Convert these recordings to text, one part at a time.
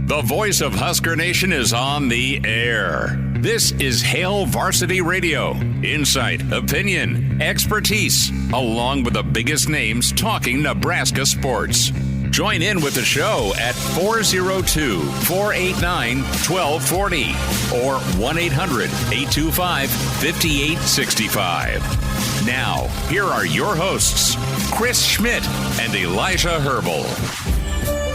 The voice of Husker Nation is on the air. This is Hail Varsity Radio. Insight, opinion, expertise, along with the biggest names talking Nebraska sports. Join in with the show at 402-489-1240 or 1-800-825-5865. Now, here are your hosts, Chris Schmidt and Elijah Herbel.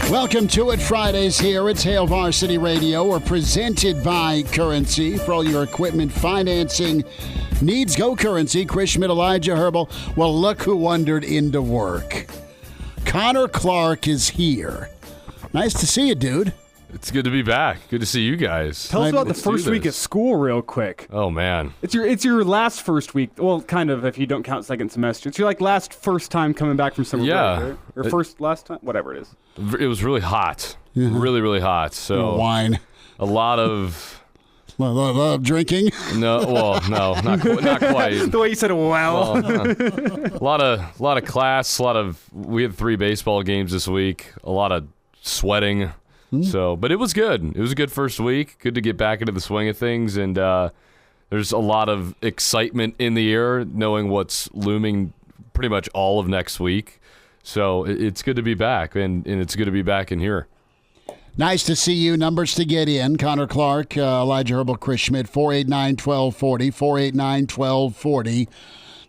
Welcome to it. Fridays here. It's Hail Varsity Radio. We're presented by Currency. For all your equipment financing needs, go Currency. Chris Schmidt, Elijah Herbel. Well, look who wandered into work. Connor Clark is here. Nice to see you, dude. It's good to be back. Good to see you guys. Tell us about the first week of school real quick. Oh, man. It's your last first week. Well, kind of, if you don't count second semester. It's your last first time coming back from summer break, right? Or last time? Whatever it is. It was really hot. Really, really hot. So wine. A lot of... drinking? No, well, no, not quite. The way you said it, wow. A lot of class, we had 3 baseball games this week, a lot of sweating. So, but it was good. It was a good first week. Good to get back into the swing of things, and there's a lot of excitement in the air, knowing what's looming pretty much all of next week. So it's good to be back, and it's good to be back in here. Nice to see you. Numbers to get in. Connor Clark, Elijah Herbel, Chris Schmidt, 489-1240, 489-1240.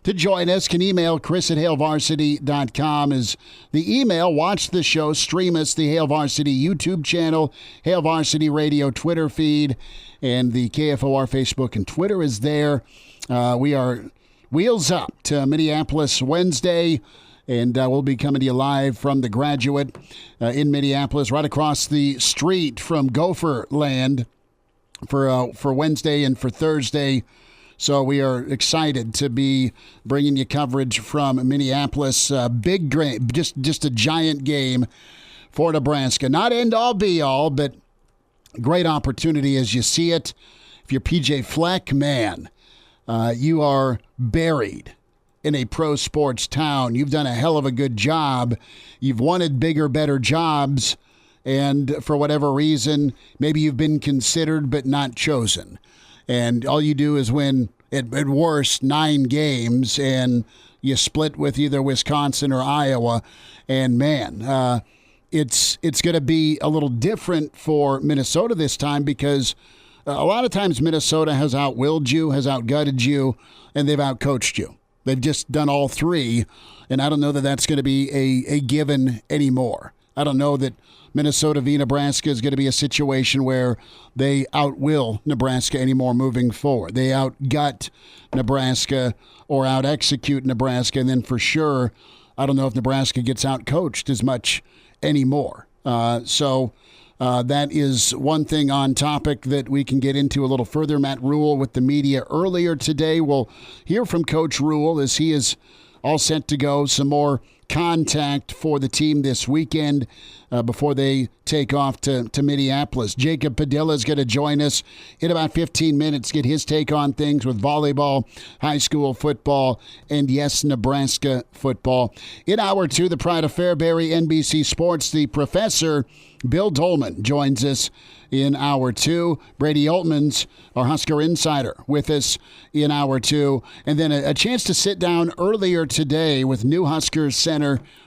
To join us, can email chris@hailvarsity.com is the email. Watch the show. Stream us, the Hail Varsity YouTube channel, Hail Varsity Radio Twitter feed, and the KFOR Facebook and Twitter is there. We are wheels up to Minneapolis Wednesday, and we'll be coming to you live from the Graduate in Minneapolis, right across the street from Gopher Land for Wednesday and for Thursday. So we are excited to be bringing you coverage from Minneapolis. Big game, just a giant game for Nebraska. Not end-all, be-all, but great opportunity as you see it. If you're PJ Fleck, man, you are buried in a pro sports town. You've done a hell of a good job. You've wanted bigger, better jobs, and for whatever reason, maybe you've been considered but not chosen. And all you do is win, at worst, 9 games, and you split with either Wisconsin or Iowa. And, man, it's going to be a little different for Minnesota this time because a lot of times Minnesota has outwilled you, has outgutted you, and they've outcoached you. They've just done all 3, and I don't know that that's going to be a given anymore. I don't know that Minnesota v. Nebraska is going to be a situation where they outwill Nebraska anymore moving forward. They outgut Nebraska or out-execute Nebraska, and then for sure, I don't know if Nebraska gets outcoached as much anymore. So that is one thing on topic that we can get into a little further. Matt Rhule with the media earlier today. We'll hear from Coach Rhule as he is all set to go. Some more contact for the team this weekend before they take off to Minneapolis. Jacob Padilla is going to join us in about 15 minutes, get his take on things with volleyball, high school football, and yes, Nebraska football. In hour 2, the pride of Fairbury, NBC Sports, the professor, Bill Doleman, joins us in hour 2. Brady Oltmans, our Husker insider, with us in hour 2. And then a chance to sit down earlier today with new Huskers center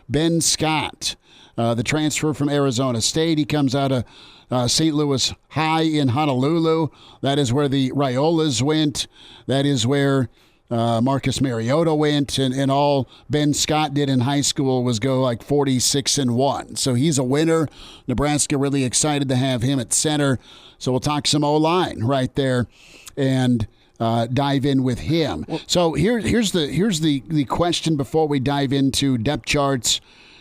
Ben Scott, the transfer from Arizona State. He comes out of St. Louis High in Honolulu. That is where the Raiolas went. That is where Marcus Mariota went, and all Ben Scott did in high school was go like 46-1. So he's a winner. Nebraska really excited to have him at center. So we'll talk some O-line right there and dive in with him. So here's the question before we dive into depth charts.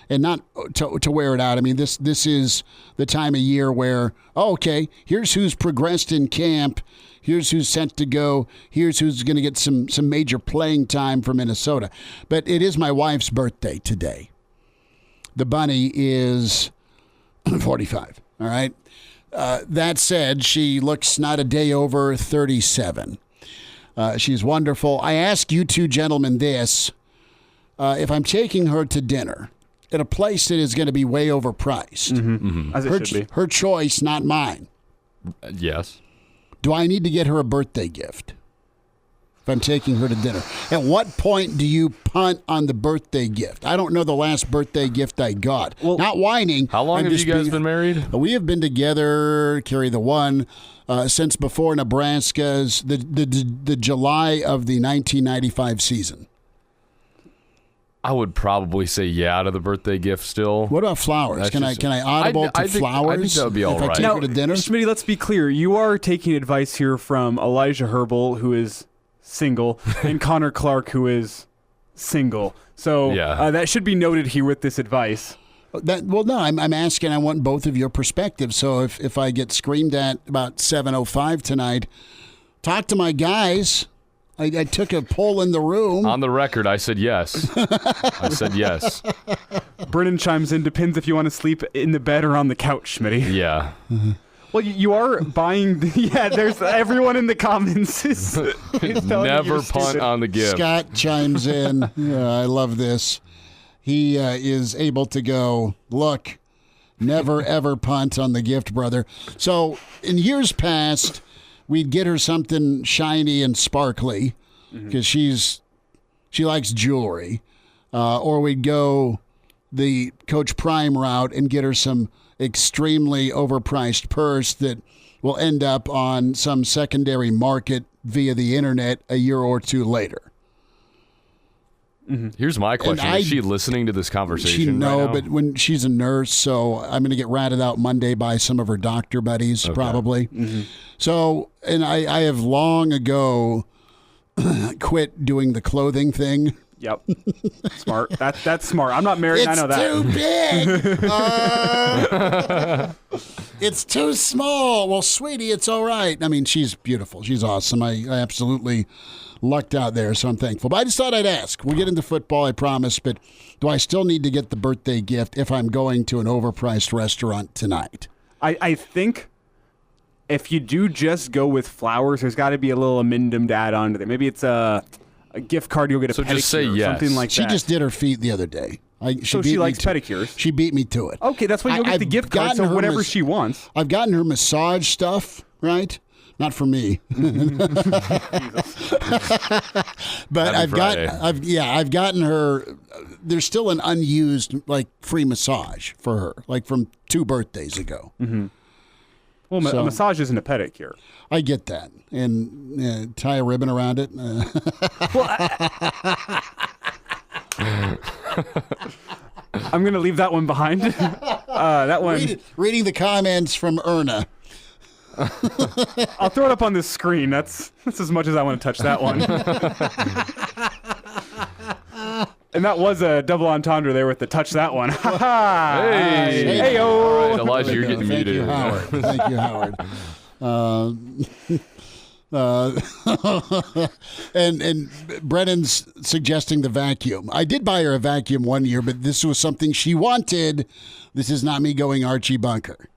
And not to wear it out. I mean, this is the time of year where, okay, here's who's progressed in camp. Here's who's set to go. Here's who's going to get some major playing time for Minnesota. But it is my wife's birthday today. The bunny is 45, all right? That said, she looks not a day over 37. She's wonderful. I ask you two gentlemen this. If I'm taking her to dinner, at a place that is going to be way overpriced. As it should be. Her choice, not mine. Yes. Do I need to get her a birthday gift if I'm taking her to dinner? At what point do you punt on the birthday gift? I don't know the last birthday gift I got. Well, not whining. How long have you guys been married? We have been together, carry the one, since before Nebraska's, the July of the 1995 season. I would probably say yeah to the birthday gift still. What about flowers? Can I audible to flowers? I think that would be all right. If I take her to dinner? Schmidty, let's be clear. You are taking advice here from Elijah Herbel, who is single, and Connor Clark, who is single. So that should be noted here with this advice. I'm asking. I want both of your perspectives. So if I get screamed at about 7:05 tonight, talk to my guys. I took a poll in the room. On the record, I said yes. I said yes. Brennan chimes in. Depends if you want to sleep in the bed or on the couch, Schmitty. Yeah. Well, you are buying. There's everyone in the comments is never punt on the gift. Scott chimes in. I love this. He is able to go, look, never ever punt on the gift, brother. So in years past, we'd get her something shiny and sparkly because she likes jewelry, or we'd go the Coach Prime route and get her some extremely overpriced purse that will end up on some secondary market via the internet a year or two later. Here's my question. Is she listening to this conversation No, right now? but when she's a nurse, so I'm going to get ratted out Monday by some of her doctor buddies, probably. So, and I have long ago quit doing the clothing thing. Yep. Smart. That's smart. I'm not married. I know that. It's too big. It's too small. Well, sweetie, it's all right. I mean, she's beautiful. She's awesome. I absolutely lucked out there, so I'm thankful. But I just thought I'd ask. We'll get into football, I promise, but do I still need to get the birthday gift if I'm going to an overpriced restaurant tonight? I think if you do just go with flowers, there's got to be a little amendum to add on to there. Maybe it's a gift card, you'll get a pedicure, just say yes. something like that. She just did her feet the other day. She likes pedicures. She beat me to it. Okay, that's why you'll get the gift card, so whatever she wants. I've gotten her massage stuff, right? Not for me. But I've gotten her. There's still an unused free massage for her, like from 2 birthdays ago. Well, a massage isn't a pedicure. I get that, and tie a ribbon around it. I'm going to leave that one behind. That one. Reading the comments from Erna. I'll throw it up on this screen. That's as much as I want to touch that one. And that was a double entendre there with the touch that one. Hey, yo. All right, Elijah, you're getting Thank muted. You, Howard. Thank you, Howard. And Brennan's suggesting the vacuum. I did buy her a vacuum one year, but this was something she wanted. This is not me going Archie Bunker.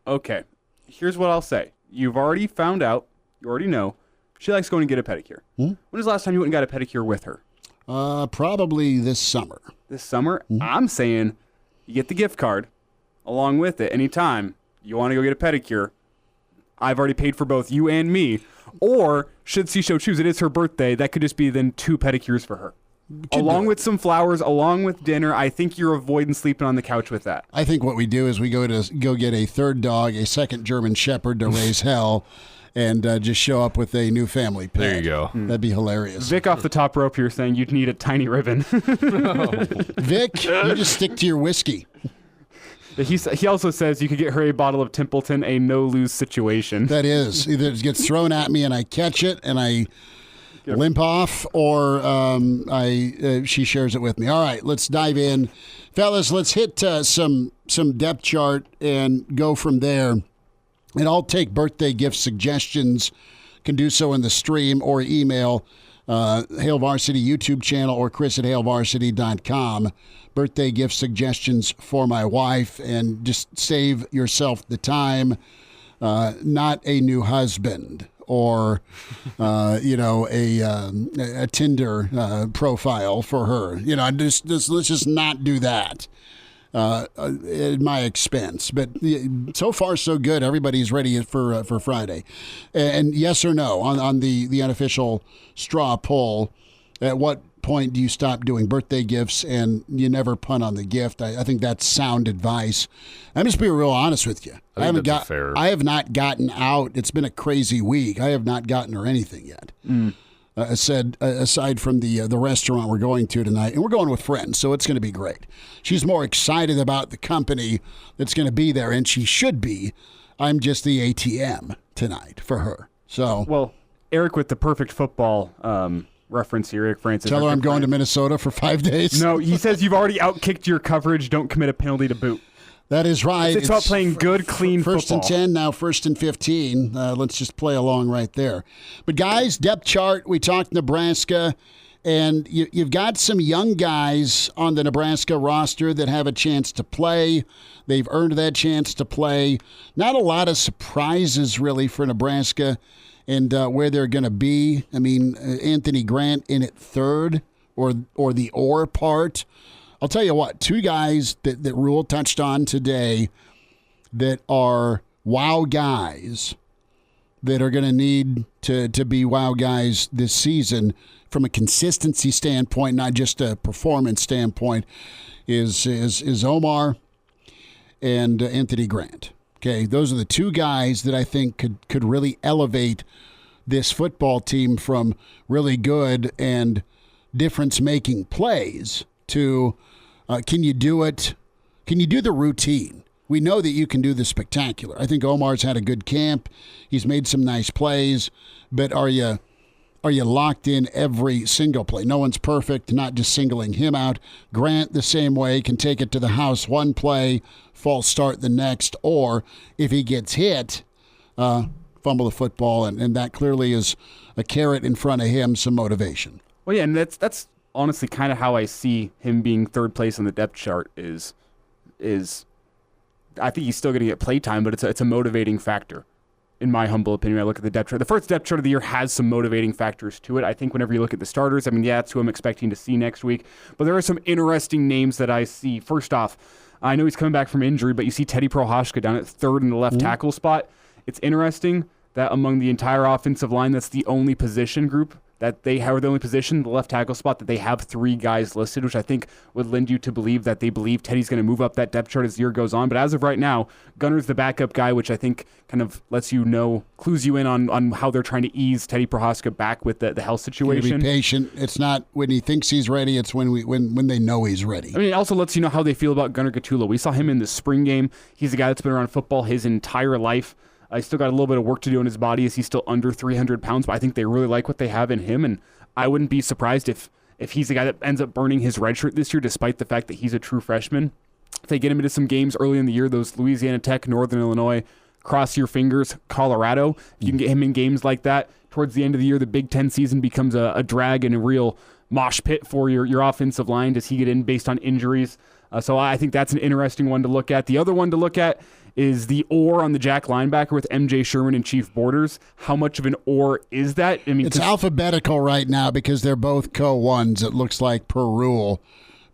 Okay. Here's what I'll say. You've already found out, you already know, she likes going to get a pedicure. When was the last time you went and got a pedicure with her? Probably this summer. This summer? I'm saying you get the gift card along with it anytime you want to go get a pedicure. I've already paid for both you and me. Or, should she so choose, it is her birthday, that could just be then 2 pedicures for her. Along with some flowers, along with dinner. I think you're avoiding sleeping on the couch with that. I think what we do is we go get a third dog, a second German Shepherd to raise hell, and just show up with a new family pet. There you go. That'd be hilarious. Vic off the top rope here saying you'd need a tiny ribbon. Vic, you just stick to your whiskey. He also says you could get her a bottle of Templeton, a no-lose situation. That is. Either it gets thrown at me and I catch it and I limp off, or she shares it with me. All right, let's dive in. Fellas, let's hit some depth chart and go from there. And I'll take birthday gift suggestions. Can do so in the stream or email Hail Varsity YouTube channel or Chris at hailvarsity.com. Birthday gift suggestions for my wife, and just save yourself the time. Not a new husband or a Tinder profile for her. Let's just not do that. at my expense. But so far, so good. Everybody's ready for Friday. And yes or no on the unofficial straw poll, at what point do you stop doing birthday gifts and you never punt on the gift? I think that's sound advice. I'm just being real honest with you. I have not gotten out. It's been a crazy week. I have not gotten her anything yet. Aside from the restaurant we're going to tonight, and we're going with friends, so it's going to be great. She's more excited about the company that's going to be there, and she should be. I'm just the ATM tonight for her. So, well, Eric with the perfect football reference here, Eric Francis. Tell her I'm going to Minnesota for 5 days. No, he says you've already outkicked your coverage. Don't commit a penalty to boot. That is right. It's about playing good, clean first football. First and 10, now first and 15. Let's just play along right there. But, guys, depth chart, we talked Nebraska, and you've got some young guys on the Nebraska roster that have a chance to play. They've earned that chance to play. Not a lot of surprises, really, for Nebraska and where they're going to be. I mean, Anthony Grant in at third, or the or part. I'll tell you what, two guys that Rhule touched on today that are wow guys that are going to need to be wow guys this season from a consistency standpoint, not just a performance standpoint, is Omar and Anthony Grant. Okay, those are the two guys that I think could really elevate this football team from really good and difference-making plays to can you do it? Can you do the routine? We know that you can do the spectacular. I think Omar's had a good camp. He's made some nice plays, but are you locked in every single play? No one's perfect, not just singling him out. Grant, the same way, can take it to the house one play, false start the next, or if he gets hit, fumble the football, and that clearly is a carrot in front of him, some motivation. Well, yeah, and that's honestly kind of how I see him being third place on the depth chart is I think he's still going to get play time, but it's a motivating factor. In my humble opinion, I look at the depth chart. The first depth chart of the year has some motivating factors to it. I think whenever you look at the starters, I mean, yeah, that's who I'm expecting to see next week. But there are some interesting names that I see. First off, I know he's coming back from injury, but you see Teddy Prohaska down at third in the left tackle spot. It's interesting that among the entire offensive line, that's the only position group that they have, the only position, the left tackle spot, that they have three guys listed, which I think would lend you to believe that they believe Teddy's going to move up that depth chart as the year goes on. But as of right now, Gunner's the backup guy, which I think kind of lets you know, clues you in on how they're trying to ease Teddy Prohaska back with the health situation. Be patient. It's not when he thinks he's ready, it's when they know he's ready. I mean, it also lets you know how they feel about Gunner Gattulo. We saw him in the spring game. He's a guy that's been around football his entire life. He's still got a little bit of work to do in his body as he's still under 300 pounds, but I think they really like what they have in him, and I wouldn't be surprised if he's the guy that ends up burning his red shirt this year, despite the fact that he's a true freshman. If they get him into some games early in the year, those Louisiana Tech, Northern Illinois, cross your fingers, Colorado, if you can get him in games like that, towards the end of the year, the Big Ten season becomes a drag and a real mosh pit for your offensive line. Does he get in based on injuries? So I think that's an interesting one to look at. The other one to look at is the or on the Jack linebacker with MJ Sherman and Chief Borders. How much of an or is that? I mean, it's alphabetical right now because they're both co-1s, it looks like, per Rhule.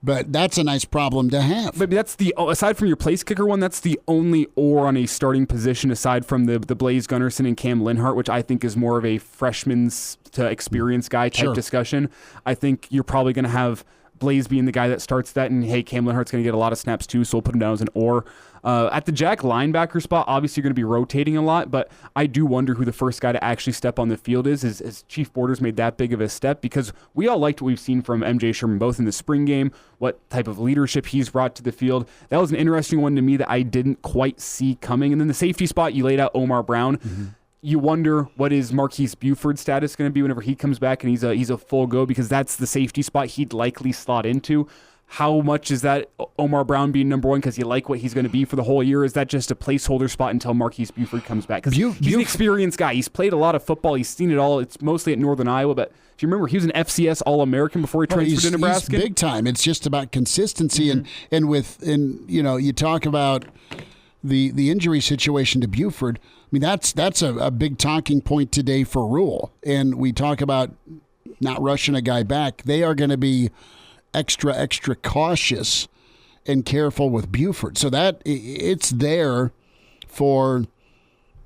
But that's a nice problem to have. But that's aside from your place kicker one, that's the only or on a starting position aside from the Blaze Gunnarsson and Cam Linhart, which I think is more of a freshman's to experienced guy type discussion. I think you're probably going to have Blaze being the guy that starts that, and hey, Cam Linhart's going to get a lot of snaps too, so we'll put him down as an or. At the Jack linebacker spot, obviously you're going to be rotating a lot, but I do wonder who the first guy to actually step on the field is Chief Borders made that big of a step, because we all liked what we've seen from MJ Sherman, both in the spring game, what type of leadership he's brought to the field. That was an interesting one to me that I didn't quite see coming. And then the safety spot, you laid out Omar Brown. Mm-hmm. You wonder what is Marquise Buford's status going to be whenever he comes back and he's a full go, because that's the safety spot he'd likely slot into. How much is that Omar Brown being number one because you like what he's going to be for the whole year? Is that just a placeholder spot until Marquise Buford comes back? Because he's an experienced guy. He's played a lot of football. He's seen it all. It's mostly at Northern Iowa. But do you remember he was an FCS All-American before he transferred to Nebraska? He's big time. It's just about consistency. Mm-hmm. and you talk about the injury situation to Buford. I mean, that's a big talking point today for Rhule. And we talk about not rushing a guy back. They are going to be extra cautious and careful with Buford. So that it's there for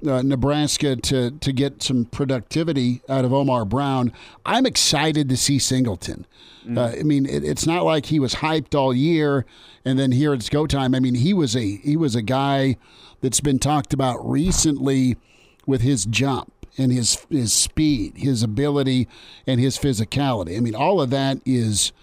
Nebraska to get some productivity out of Omar Brown. I'm excited to see Singleton. I mean, it's not like he was hyped all year, and then here it's go time. I mean, he was a guy that's been talked about recently with his jump and his speed, his ability, and his physicality. I mean, all of that is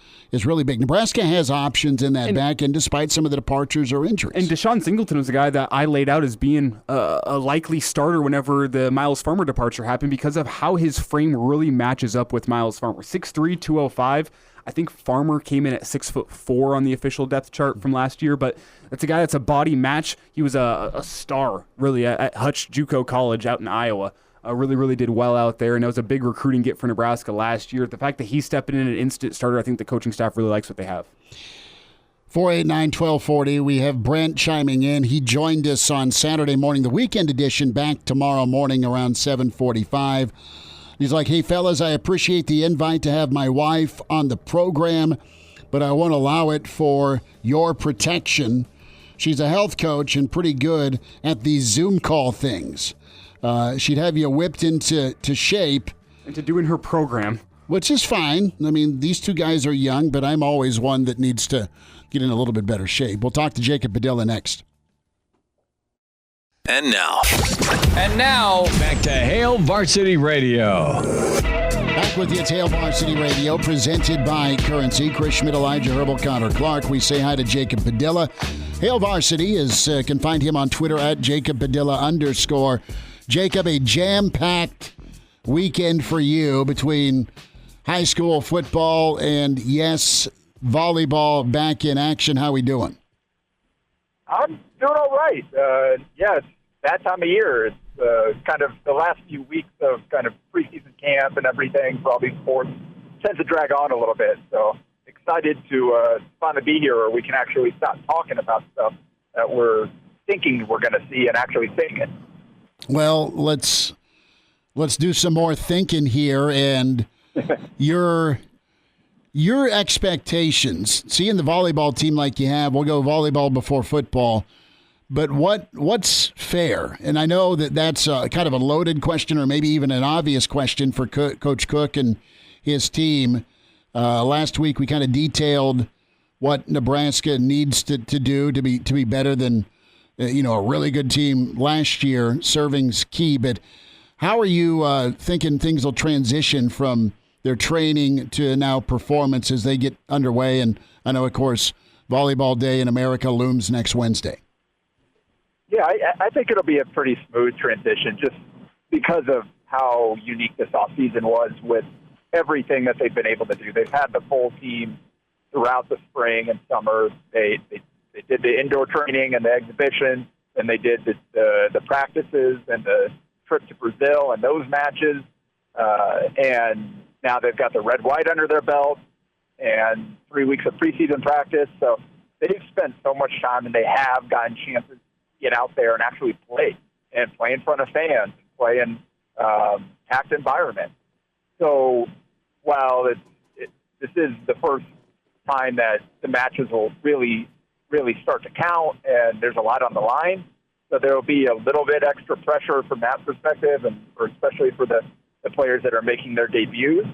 really big. Nebraska has options in that back end despite some of the departures or injuries. And Deshaun Singleton was a guy that I laid out as being a likely starter whenever the Miles Farmer departure happened because of how his frame really matches up with Miles Farmer. 6'3", 205. I think Farmer came in at 6'4" on the official depth chart from last year, but that's a guy that's a body match. He was a star, really, at Hutch JUCO College out in Iowa. Really did well out there, and it was a big recruiting get for Nebraska last year. The fact that he's stepping in an instant starter, I think the coaching staff really likes what they have. 489-1240. We have Brent chiming in. He joined us on Saturday morning, the weekend edition, back tomorrow morning around 7:45. He's like, hey, fellas, I appreciate the invite to have my wife on the program, but I won't allow it for your protection. She's a health coach and pretty good at these Zoom call things. She'd have you whipped into shape. Into doing her program. Which is fine. I mean, these two guys are young, but I'm always one that needs to get in a little bit better shape. We'll talk to Jacob Padilla next. And now, back to Hail Varsity Radio. Back with you, it's Hail Varsity Radio, presented by Currency. Chris Schmidt, Elijah Herbel, Connor Clark. We say hi to Jacob Padilla. Hail Varsity can find him on Twitter at Jacob Padilla _. Jacob, a jam-packed weekend for you between high school football and, yes, volleyball back in action. How we doing? I'm doing all right. It's that time of year. It's kind of the last few weeks of kind of preseason camp and everything for all these sports tends to drag on a little bit. So excited to finally be here where we can actually stop talking about stuff that we're thinking we're going to see and actually seeing it. Well, let's do some more thinking here, and your expectations. Seeing the volleyball team like you have, we'll go volleyball before football. But what's fair? And I know that's kind of a loaded question, or maybe even an obvious question for Coach Cook and his team. Last week we kind of detailed what Nebraska needs to do to be better than a really good team last year. Serving's key, but how are you thinking things will transition from their training to now performance as they get underway? And I know, of course, Volleyball Day in America looms next Wednesday. Yeah, I think it'll be a pretty smooth transition just because of how unique this offseason was with everything that they've been able to do. They've had the full team throughout the spring and summer. They did the indoor training and the exhibition, and they did the practices and the trip to Brazil and those matches. And now they've got the red-white under their belt and 3 weeks of preseason practice. So they've spent so much time, and they have gotten chances to get out there and actually play in front of fans, play in packed environment. So while this is the first time that the matches will really start to count, and there's a lot on the line, so there will be a little bit extra pressure from that perspective, and especially for the players that are making their debuts.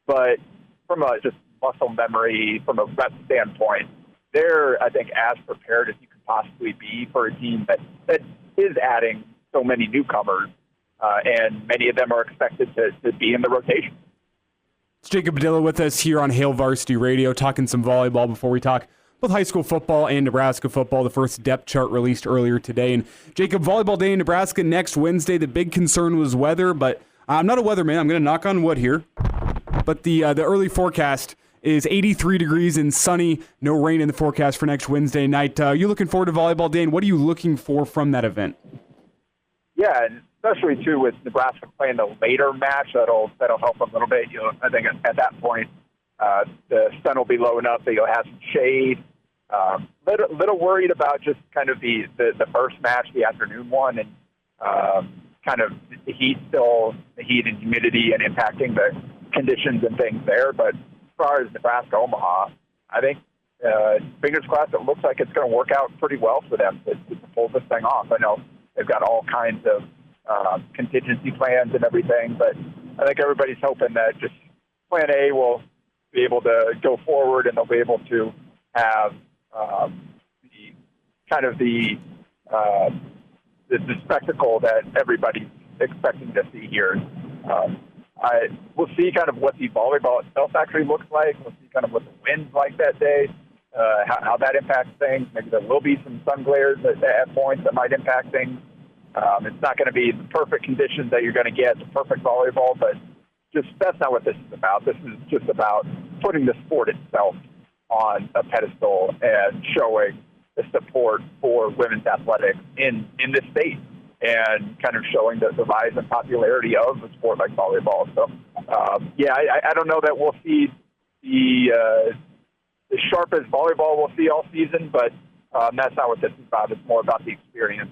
But from a just muscle memory, from a rep standpoint, they're, I think, as prepared as you could possibly be for a team that is adding so many newcomers, and many of them are expected to be in the rotation. It's Jacob Padilla with us here on Hail Varsity Radio, talking some volleyball before we talk both high school football and Nebraska football. The first depth chart released earlier today. And Jacob, Volleyball Day in Nebraska next Wednesday. The big concern was weather, but I'm not a weatherman. I'm going to knock on wood here. But the early forecast is 83 degrees and sunny. No rain in the forecast for next Wednesday night. You looking forward to Volleyball Day, and what are you looking for from that event? Yeah, and especially, too, with Nebraska playing the later match, that'll help a little bit. I think at that point, the sun will be low enough that you'll have some shade. Little worried about just kind of the first match, the afternoon one, and kind of the heat and humidity and impacting the conditions and things there. But as far as Nebraska Omaha, I think fingers crossed, it looks like it's going to work out pretty well for them to pull this thing off. I know they've got all kinds of contingency plans and everything, but I think everybody's hoping that just Plan A will be able to go forward and they'll be able to have the spectacle that everybody's expecting to see here. We'll see kind of what the volleyball itself actually looks like. We'll see kind of what the wind's like that day, how that impacts things. Maybe there will be some sun glares at points that might impact things. It's not going to be the perfect conditions that you're going to get, the perfect volleyball, but just that's not what this is about. This is just about putting the sport itself on a pedestal and showing the support for women's athletics in this state and kind of showing the rise in popularity of a sport like volleyball. So, I don't know that we'll see the sharpest volleyball we'll see all season, but that's not what this is about. It's more about the experience,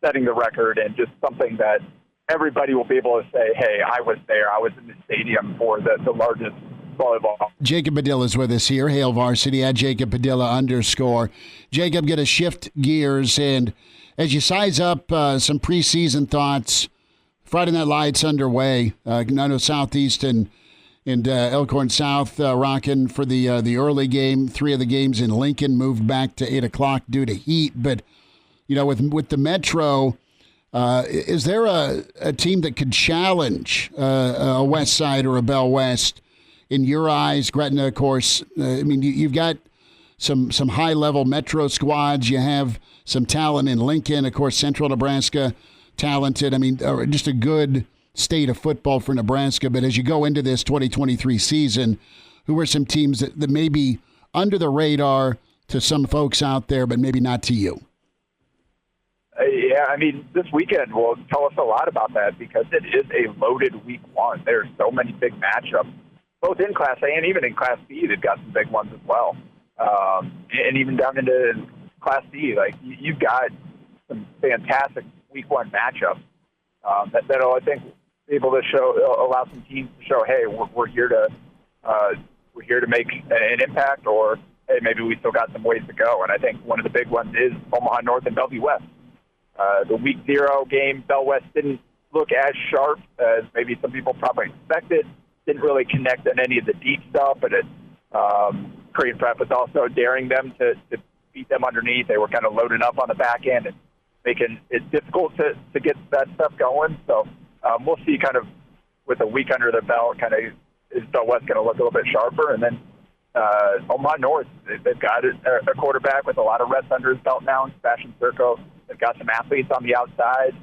setting the record, and just something that everybody will be able to say, hey, I was there. I was in the stadium for the largest volleyball. Jacob Padilla is with us here, Hail Varsity, at Jacob Padilla _. Jacob, going to shift gears, and as you size up some preseason thoughts, Friday Night Lights underway. I know Southeast and Elkhorn South rocking for the early game. 3 of the games in Lincoln moved back to 8 o'clock due to heat. But, you know, with the Metro, is there a team that could challenge a West Side or a Bell West in your eyes? Gretna, of course. I mean, you've got some high-level Metro squads. You have some talent in Lincoln. Of course, Central Nebraska, talented. I mean, just a good state of football for Nebraska. But as you go into this 2023 season, who are some teams that may be under the radar to some folks out there, but maybe not to you? Yeah, I mean, this weekend will tell us a lot about that because it is a loaded week one. There's so many big matchups, both in Class A and even in Class B. They've got some big ones as well. And even down into Class D, like you've got some fantastic week one matchups that'll, I think, be able to allow some teams to show, hey, we're here to make an impact, or hey, maybe we still got some ways to go. And I think one of the big ones is Omaha North and Bellevue West. The week 0 game, Bell West didn't look as sharp as maybe some people probably expected. Didn't really connect on any of the deep stuff, but Creighton Prep was also daring them to beat them underneath. They were kind of loading up on the back end and making it difficult to get that stuff going. So we'll see kind of with a week under their belt, kind of is Bell West going to look a little bit sharper. And then Omaha North, they've got a quarterback with a lot of reps under his belt now, Sebastian Circo. They've got some athletes on the outside.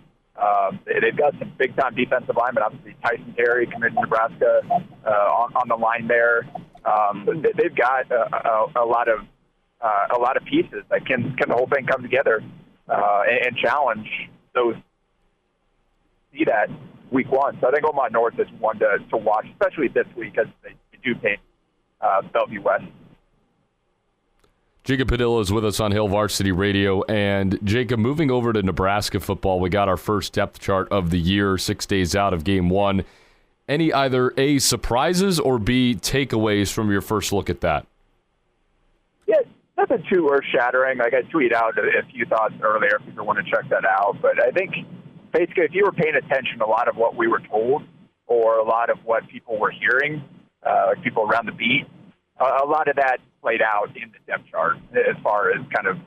They've got some big-time defensive linemen. Obviously, Tyson Terry committed to Nebraska on the line there. But they've got a lot of pieces that can the whole thing come together and challenge those. See that week one. So I think Omaha North is one to watch, especially this week as they do pay Bellevue West. Jacob Padilla is with us on Hail Varsity Radio. And, Jacob, moving over to Nebraska football, we got our first depth chart of the year, 6 days out of Game 1. Any either A, surprises, or B, takeaways from your first look at that? Yeah, nothing too earth-shattering. Like I tweeted out a few thoughts earlier if people want to check that out. But I think, basically, if you were paying attention, a lot of what we were told or a lot of what people were hearing, like people around the beat, a lot of that played out in the depth chart as far as kind of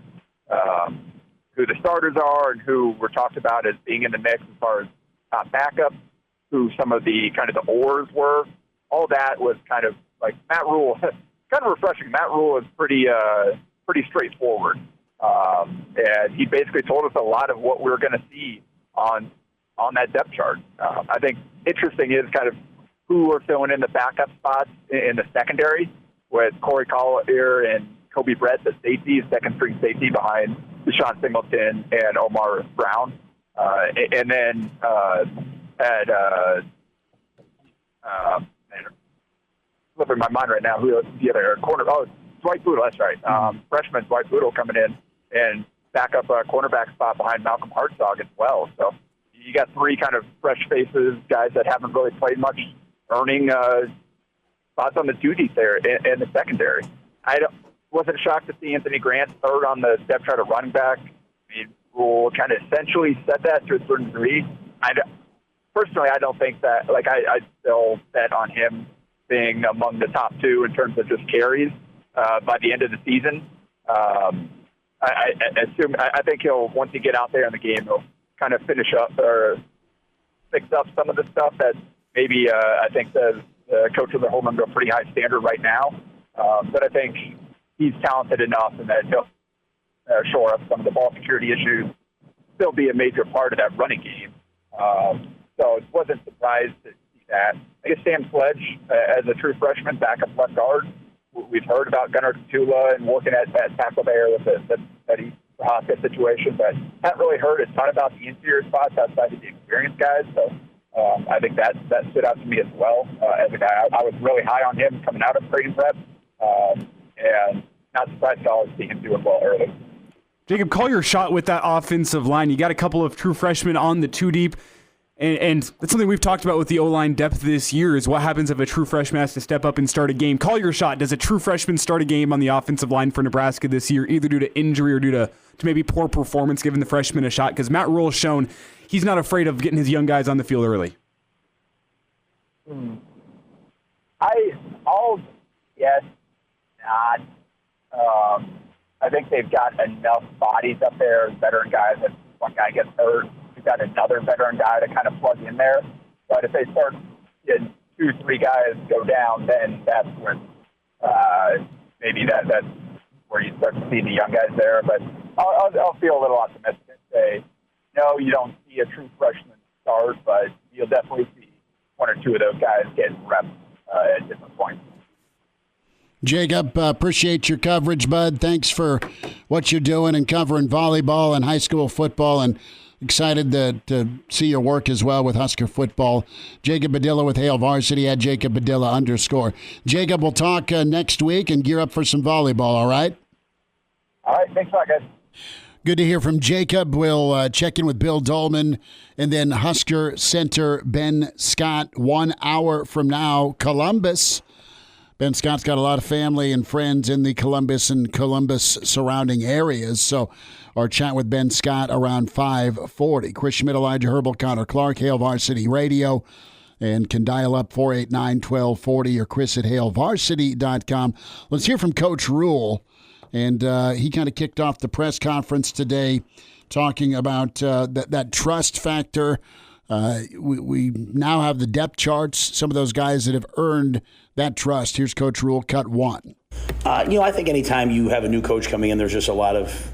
who the starters are and who were talked about as being in the mix as far as top backups, who some of the kind of the oars were. All that was kind of like Matt Rhule, kind of refreshing. Matt Rhule is pretty straightforward. And he basically told us a lot of what we were going to see on that depth chart. I think interesting is kind of who are filling in the backup spots in the secondary, with Corey Collier and Kobe Brett, the safety, second-string safety behind Deshaun Singleton and Omar Brown. And then slipping my mind right now, who the other corner? Oh, Dwight Boodle, that's right. Freshman Dwight Boodle coming in and back up a cornerback spot behind Malcolm Hartzog as well. So you got 3 kind of fresh faces, guys that haven't really played much, earning spots on the duties there in the secondary. wasn't shocked to see Anthony Grant third on the depth chart at running back. I mean, Rhule kind of essentially said that to a certain degree. Personally, I don't think that, I still bet on him being among the top two in terms of just carries by the end of the season. I think he'll, once he get out there in the game, he'll kind of finish up or fix up some of the stuff that maybe I think the coach of the hold him to a pretty high standard right now. But I think he's talented enough and that he'll shore up some of the ball security issues, still be a major part of that running game. So I wasn't surprised to see that. I guess Sam Sledge, as a true freshman, backup left guard, we've heard about Gunnar Tula and working at that tackle there with the Eddie Hoska situation, but haven't really heard a ton about the interior spots outside of the experienced guys. So I think that stood out to me as well. As a guy, I was really high on him coming out of Creighton Prep, and not surprised at all to see him doing well early. Jacob, call your shot with that offensive line. You got a couple of true freshmen on the two deep. And that's something we've talked about with the O-line depth this year is what happens if a true freshman has to step up and start a game. Call your shot. Does a true freshman start a game on the offensive line for Nebraska this year, either due to injury or due to maybe poor performance, giving the freshman a shot? Because Matt Rhule has shown he's not afraid of getting his young guys on the field early. Yes, not. I think they've got enough bodies up there, veteran guys. If one guy gets hurt, you've got another veteran guy to kind of plug in there. But if they start getting 2-3 guys go down, then that's when maybe that's where you start to see the young guys there. But I'll feel a little optimistic and say, no, you don't see a true freshman start, but you'll definitely see one or two of those guys getting reps at different points. Jacob, appreciate your coverage, bud. Thanks for what you're doing and covering volleyball and high school football, and excited to see your work as well with Husker football. Jacob Padilla with Hail Varsity at Jacob Padilla _. Jacob, we'll talk next week and gear up for some volleyball, all right? All right, thanks a lot, guys. Good to hear from Jacob. We'll check in with Bill Doleman and then Husker center Ben Scott 1 hour from now. Columbus. Ben Scott's got a lot of family and friends in the Columbus and Columbus surrounding areas. So our chat with Ben Scott around 5:40. Chris Schmidt, Elijah Herbel, Connor Clark, Hail Varsity Radio. And can dial up 489-1240 or Chris at hailvarsity.com. Let's hear from Coach Rhule. And he kind of kicked off the press conference today talking about that trust factor. We now have the depth charts, some of those guys that have earned that trust. Here's Coach Rhule, cut 1. I think anytime you have a new coach coming in, there's just a lot of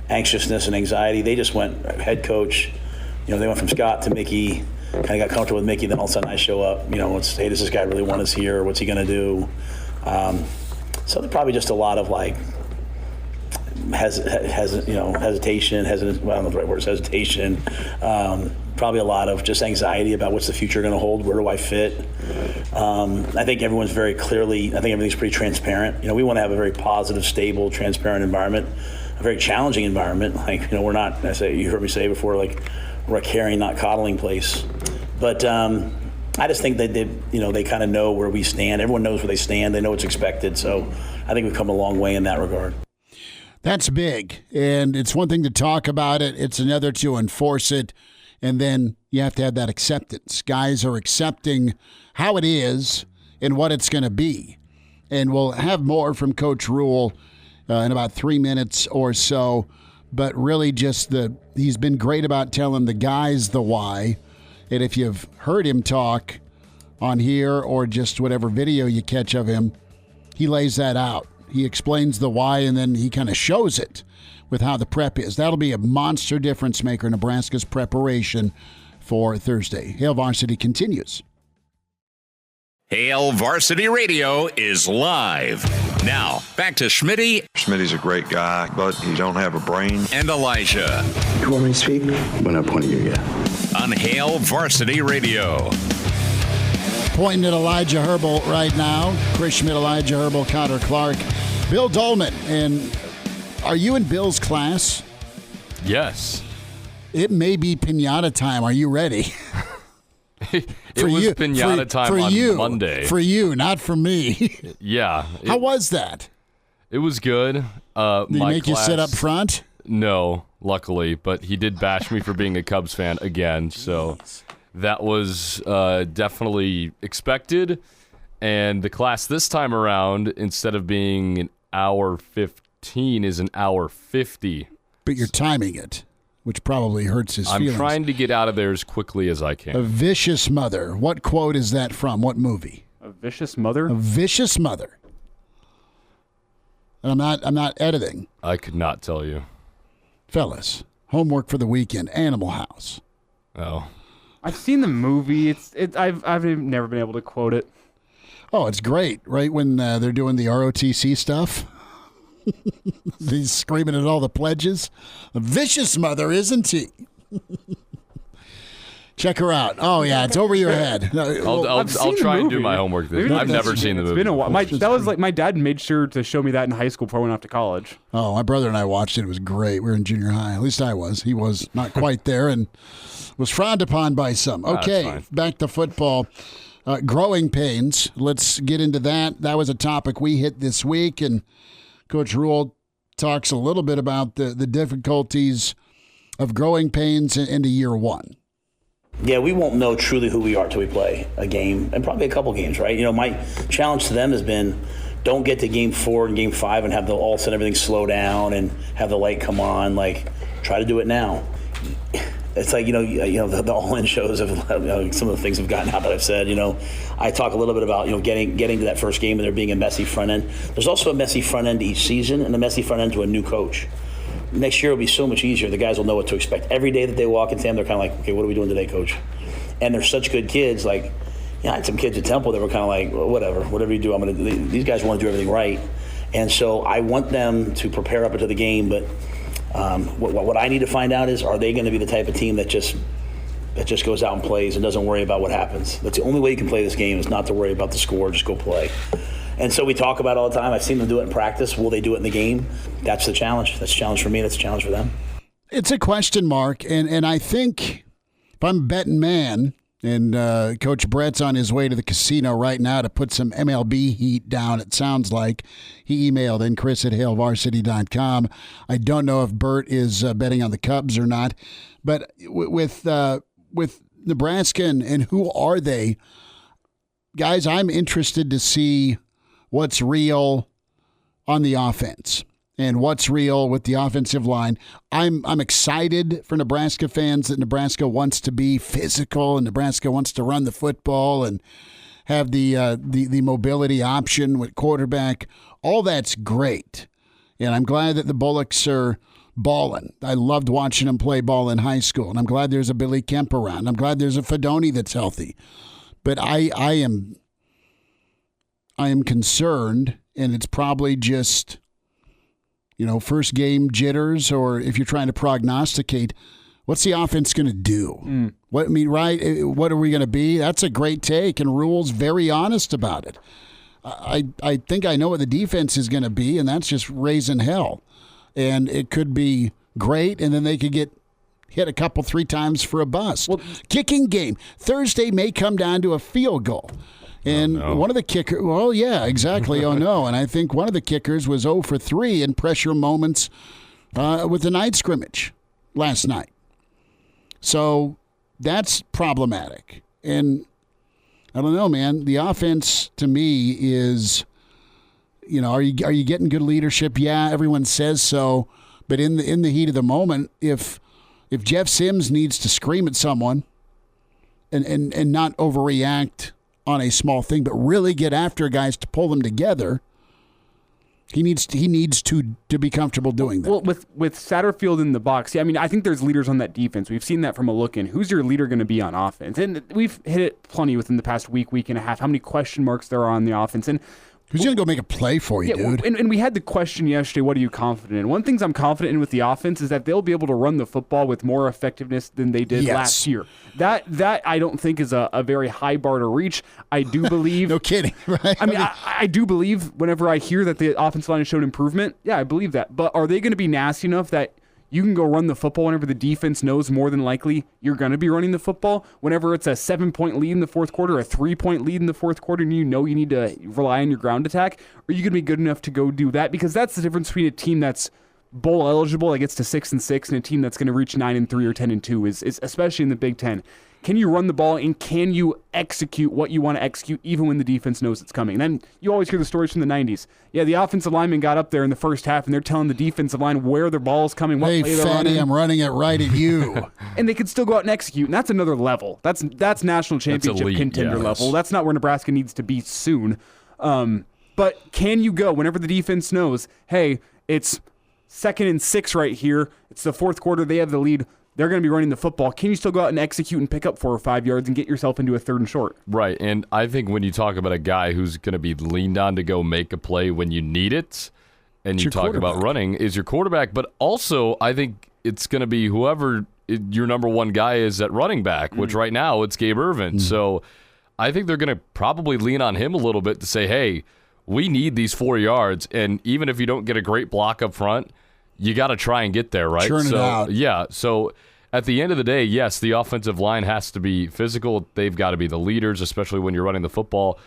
anxiousness and anxiety. They just went head coach. They went from Scott to Mickey, kind of got comfortable with Mickey. Then all of a sudden I show up, hey, does this guy really want us here? What's he going to do? So there's probably just a lot of hesitation, I don't know the right word is hesitation. Probably a lot of just anxiety about what's the future going to hold. Where do I fit? I think everyone's very clearly, I think everything's pretty transparent. We want to have a very positive, stable, transparent environment, a very challenging environment. We're not, you heard me say before, we're a caring, not coddling place. But I just think that they kind of know where we stand. Everyone knows where they stand. They know what's expected. So I think we've come a long way in that regard. That's big, and it's one thing to talk about it. It's another to enforce it, and then you have to have that acceptance. Guys are accepting how it is and what it's going to be. And we'll have more from Coach Rhule in about 3 minutes or so, but really just he's been great about telling the guys the why. And if you've heard him talk on here or just whatever video you catch of him, he lays that out. He explains the why, and then he kind of shows it with how the prep is. That'll be a monster difference maker in Nebraska's preparation for Thursday. Hail Varsity continues. Hail Varsity Radio is live. Now, back to Schmidty. Schmidty's a great guy, but he don't have a brain. And Elijah. You want me to speak? When I point at you, yeah. On Hail Varsity Radio. Pointing at Elijah Herbel right now. Chris Schmidt, Elijah Herbel, Connor Clark, Bill Doleman. And are you in Bill's class? Yes. It may be pinata time. Are you ready? It was pinata time on Monday. For you, not for me. Yeah. How was that? It was good. Did he make you sit up front? No, luckily, but he did bash me for being a Cubs fan again, so that was definitely expected. And the class this time around, instead of being an hour 15, is an hour 50. But you're timing it, which probably hurts his feelings. I'm trying to get out of there as quickly as I can. A Vicious Mother. What quote is that from? What movie? A Vicious Mother? A Vicious Mother. And I'm not editing. I could not tell you. Fellas, homework for the weekend, Animal House. Oh. I've seen the movie. I've never been able to quote it. Oh, it's great, right when they're doing the ROTC stuff. He's screaming at all the pledges. A vicious mother, isn't he? Check her out. Oh, yeah, it's over your head. I'll try and do my homework. I've never seen the movie. It's been a while. That was like my dad made sure to show me that in high school before I went off to college. Oh, my brother and I watched it. It was great. We were in junior high. At least I was. He was not quite there and was frowned upon by some. Okay, back to football. Growing pains. Let's get into that. That was a topic we hit this week, and Coach Rhule talks a little bit about the difficulties of growing pains into year one. Yeah, we won't know truly who we are till we play a game, and probably a couple games, right? You know, my challenge to them has been don't get to game 4 and game 5 and have all of a sudden everything slow down and have the light come on. Like, try to do it now. It's like, the all-in shows of some of the things have gotten out that I've said. I talk a little bit about, getting to that first game and there being a messy front end. There's also a messy front end to each season and a messy front end to a new coach. Next year will be so much easier. The guys will know what to expect. Every day that they walk into them, they're kind of like, okay, what are we doing today, coach? And they're such good kids. Like, I had some kids at Temple that were kind of like, well, whatever you do, these guys want to do everything right. And so I want them to prepare up into the game, but what I need to find out is, are they going to be the type of team that just goes out and plays and doesn't worry about what happens? That's the only way you can play this game is not to worry about the score, just go play. And so we talk about it all the time. I've seen them do it in practice. Will they do it in the game? That's the challenge. That's a challenge for me. That's a challenge for them. It's a question mark, and I think if I'm a betting man, and Coach Brett's on his way to the casino right now to put some MLB heat down, it sounds like. He emailed in Chris at HailVarsity.com. I don't know if Bert is betting on the Cubs or not, but with Nebraska and who are they, guys, I'm interested to see what's real on the offense and what's real with the offensive line. I'm excited for Nebraska fans that Nebraska wants to be physical and Nebraska wants to run the football and have the mobility option with quarterback. All that's great. And I'm glad that the Bullocks are balling. I loved watching them play ball in high school. And I'm glad there's a Billy Kemp around. I'm glad there's a Fedoni that's healthy. But I am concerned, and it's probably just, first game jitters, or if you're trying to prognosticate, what's the offense going to do? What are we going to be? That's a great take, and Rhule's very honest about it. I think I know what the defense is going to be, and that's just raising hell. And it could be great, and then they could get hit a couple, 3 times for a bust. Well, kicking game. Thursday may come down to a field goal. And one of the kickers, well, yeah, exactly. Oh, no. And I think one of the kickers was 0 for 3 in pressure moments with the night scrimmage last night. So that's problematic. And I don't know, man. The offense, to me, is, are you getting good leadership? Yeah, everyone says so. But in the heat of the moment, if Jeff Sims needs to scream at someone and not overreact on a small thing, but really get after guys to pull them together, he needs to be comfortable doing that. Well, with Satterfield in the box, I think there's leaders on that defense. We've seen that from a look in. Who's your leader going to be on offense? And we've hit it plenty within the past week and a half, how many question marks there are on the offense. And who's going to go make a play for you, dude? And we had the question yesterday, what are you confident in? One thing I'm confident in with the offense is that they'll be able to run the football with more effectiveness than they did last year. That I don't think is a very high bar to reach. I do believe. No kidding, right? I do believe whenever I hear that the offensive line has shown improvement, yeah, I believe that. But are they going to be nasty enough that You can go run the football whenever the defense knows more than likely you're going to be running the football. Whenever it's a 7-point lead in the fourth quarter, a 3-point lead in the fourth quarter, and you know you need to rely on your ground attack, are you going to be good enough to go do that? Because that's the difference between a team that's bowl eligible, that gets to 6-6, and a team that's going to reach 9-3 or 10-2, is especially in the Big Ten. Can you run the ball, and can you execute what you want to execute even when the defense knows it's coming? And then you always hear the stories from the 90s. Yeah, the offensive lineman got up there in the first half, and they're telling the defensive line where their ball is coming, what play they're running. I'm running it right at you. And they can still go out and execute, and that's another level. That's national championship elite, contender yes. level. That's not where Nebraska needs to be soon. But can you go whenever the defense knows, hey, it's 2nd and 6 right here, it's the fourth quarter, they have the lead, they're going to be running the football. Can you still go out and execute and pick up 4 or 5 yards and get yourself into a 3rd and short? Right, and I think when you talk about a guy who's going to be leaned on to go make a play when you need it, and you talk about running, is your quarterback. But also, I think it's going to be whoever your number one guy is at running back, which right now it's Gabe Ervin. So I think they're going to probably lean on him a little bit to say, hey, we need these 4 yards, and even if you don't get a great block up front, you got to try and get there, right? Churn it out. Yeah, so at the end of the day, yes, the offensive line has to be physical. They've got to be the leaders, especially when you're running the football.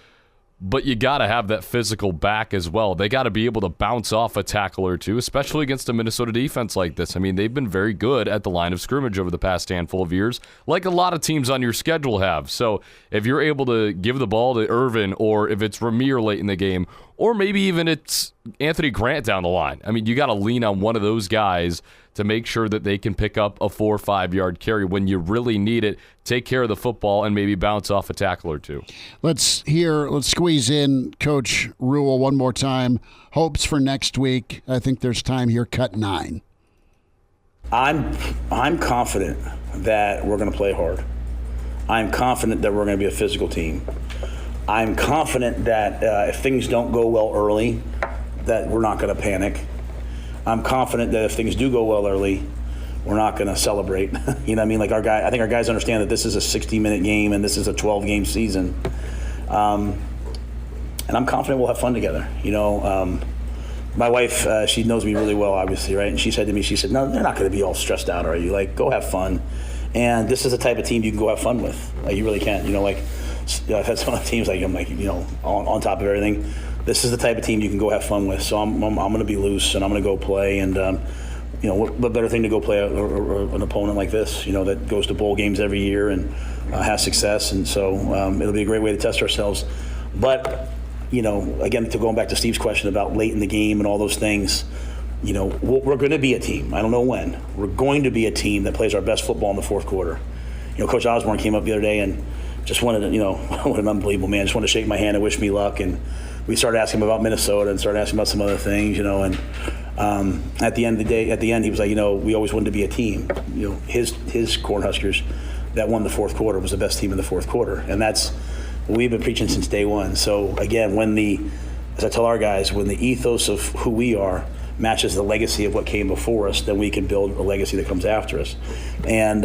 But you got to have that physical back as well. They got to be able to bounce off a tackle or two, especially against a Minnesota defense like this. I mean, they've been very good at the line of scrimmage over the past handful of years, like a lot of teams on your schedule have. So if you're able to give the ball to Ervin, or if it's Ramir late in the game, or maybe even it's Anthony Grant down the line, I mean, you got to lean on one of those guys to make sure that they can pick up a 4 or 5 yard carry when you really need it, take care of the football, and maybe bounce off a tackle or two. Let's squeeze in Coach Rhule one more time. Hopes for next week. I think there's time here. Cut 9. I'm confident that we're going to play hard. I'm confident that we're going to be a physical team. I'm confident that if things don't go well early, that we're not going to panic. I'm confident that if things do go well early, we're not going to celebrate. You know what I mean? Like I think our guys understand that this is a 60-minute game and this is a 12-game season. And I'm confident we'll have fun together. You know, my wife, she knows me really well, obviously, right? And she said to me, no, they're not going to be all stressed out, are you? Like, go have fun. And this is the type of team you can go have fun with. Like, you really can. You know, like, I've had some of the teams, like, I'm like, you know, on top of everything. This is the type of team you can go have fun with. So I'm going to be loose and I'm going to go play. And, you know, what better thing to go play an opponent like this, you know, that goes to bowl games every year and has success. And so it'll be a great way to test ourselves. But, you know, again, going back to Steve's question about late in the game and all those things, you know, we're going to be a team. I don't know when. We're going to be a team that plays our best football in the fourth quarter. You know, Coach Osborne came up the other day and just wanted to, you know, what an unbelievable man. Just wanted to shake my hand and wish me luck. And we started asking him about Minnesota and started asking about some other things, you know. And at the end of the day, he was like, you know, we always wanted to be a team. You know, his Cornhuskers that won the fourth quarter was the best team in the fourth quarter. And that's what we've been preaching since day one. So, again, as I tell our guys, when the ethos of who we are matches the legacy of what came before us, then we can build a legacy that comes after us. And,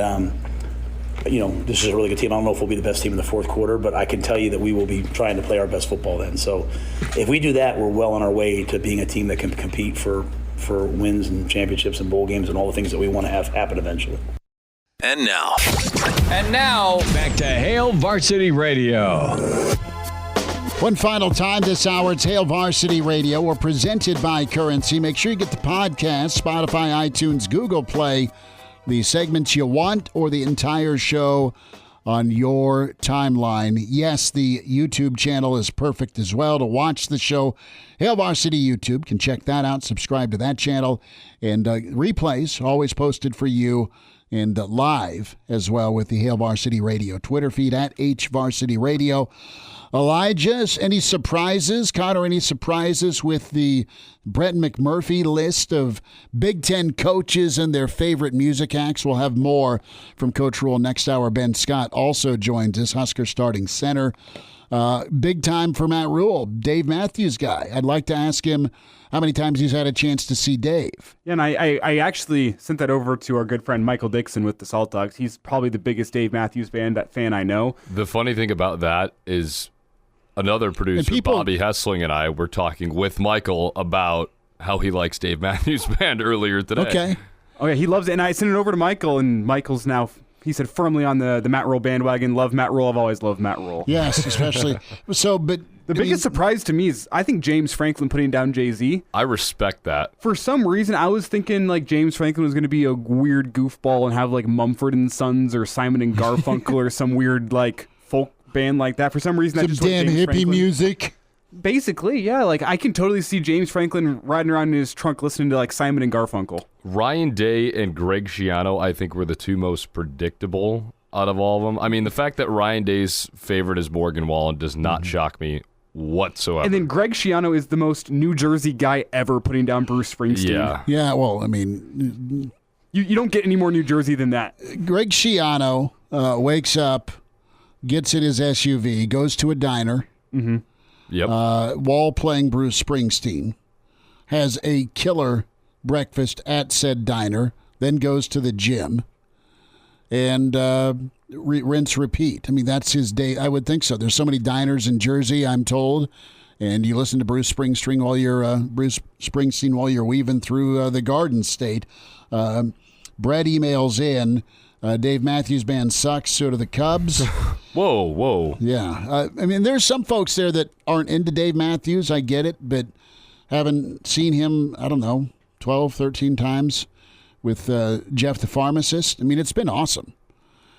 you know, this is a really good team. I don't know if we'll be the best team in the fourth quarter, but I can tell you that we will be trying to play our best football then. So if we do that, we're well on our way to being a team that can compete for wins and championships and bowl games and all the things that we want to have happen eventually. And now, back to Hail Varsity Radio. One final time this hour, it's Hail Varsity Radio. We're presented by Currency. Make sure you get the podcast, Spotify, iTunes, Google Play, the segments you want, or the entire show on your timeline. Yes, the YouTube channel is perfect as well to watch the show. Hail Varsity YouTube, can check that out, subscribe to that channel, and replays always posted for you, and live as well with the Hail Varsity Radio Twitter feed at HVarsity Radio. Elijah, any surprises? Connor, any surprises with the Brett McMurphy list of Big Ten coaches and their favorite music acts? We'll have more from Coach Rhule next hour. Ben Scott also joins us, Husker starting center. Big time for Matt Rhule, Dave Matthews guy. I'd like to ask him how many times he's had a chance to see Dave. Yeah, and I actually sent that over to our good friend Michael Dixon with the Salt Dogs. He's probably the biggest Dave Matthews fan I know. The funny thing about that is another producer, Bobby Hessling, and I were talking with Michael about how he likes Dave Matthews Band earlier today. Okay. Oh, yeah, he loves it. And I sent it over to Michael, and Michael's now, he said, firmly on the Matt Rhule bandwagon. Love Matt Rhule. I've always loved Matt Rhule. Yes, especially. But the biggest surprise to me is I think James Franklin putting down Jay-Z. I respect that. For some reason, I was thinking like James Franklin was going to be a weird goofball and have like Mumford and Sons or Simon and Garfunkel or some weird like folk band like that. For some reason, that just damn James hippie Franklin. music. Basically, yeah. Like I can totally see James Franklin riding around in his trunk listening to like Simon and Garfunkel. Ryan Day and Greg Schiano, I think, were the two most predictable out of all of them. I mean, the fact that Ryan Day's favorite is Morgan Wallen does not shock me whatsoever. And then Greg Schiano is the most New Jersey guy ever putting down Bruce Springsteen. Yeah. Yeah, well, I mean... You don't get any more New Jersey than that. Greg Schiano wakes up, gets in his SUV, goes to a diner, Yep. while playing Bruce Springsteen, has a killer breakfast at said diner, then goes to the gym, and rinse, repeat. I mean, that's his day. I would think so. There's so many diners in Jersey, I'm told, and you listen to Bruce Springsteen while you're weaving through the Garden State. Brett emails in, Dave Matthews Band sucks, so do the Cubs. Whoa. Yeah. I mean, there's some folks there that aren't into Dave Matthews. I get it, but haven't seen him, I don't know, 12, 13 times with Jeff the Pharmacist. I mean, it's been awesome.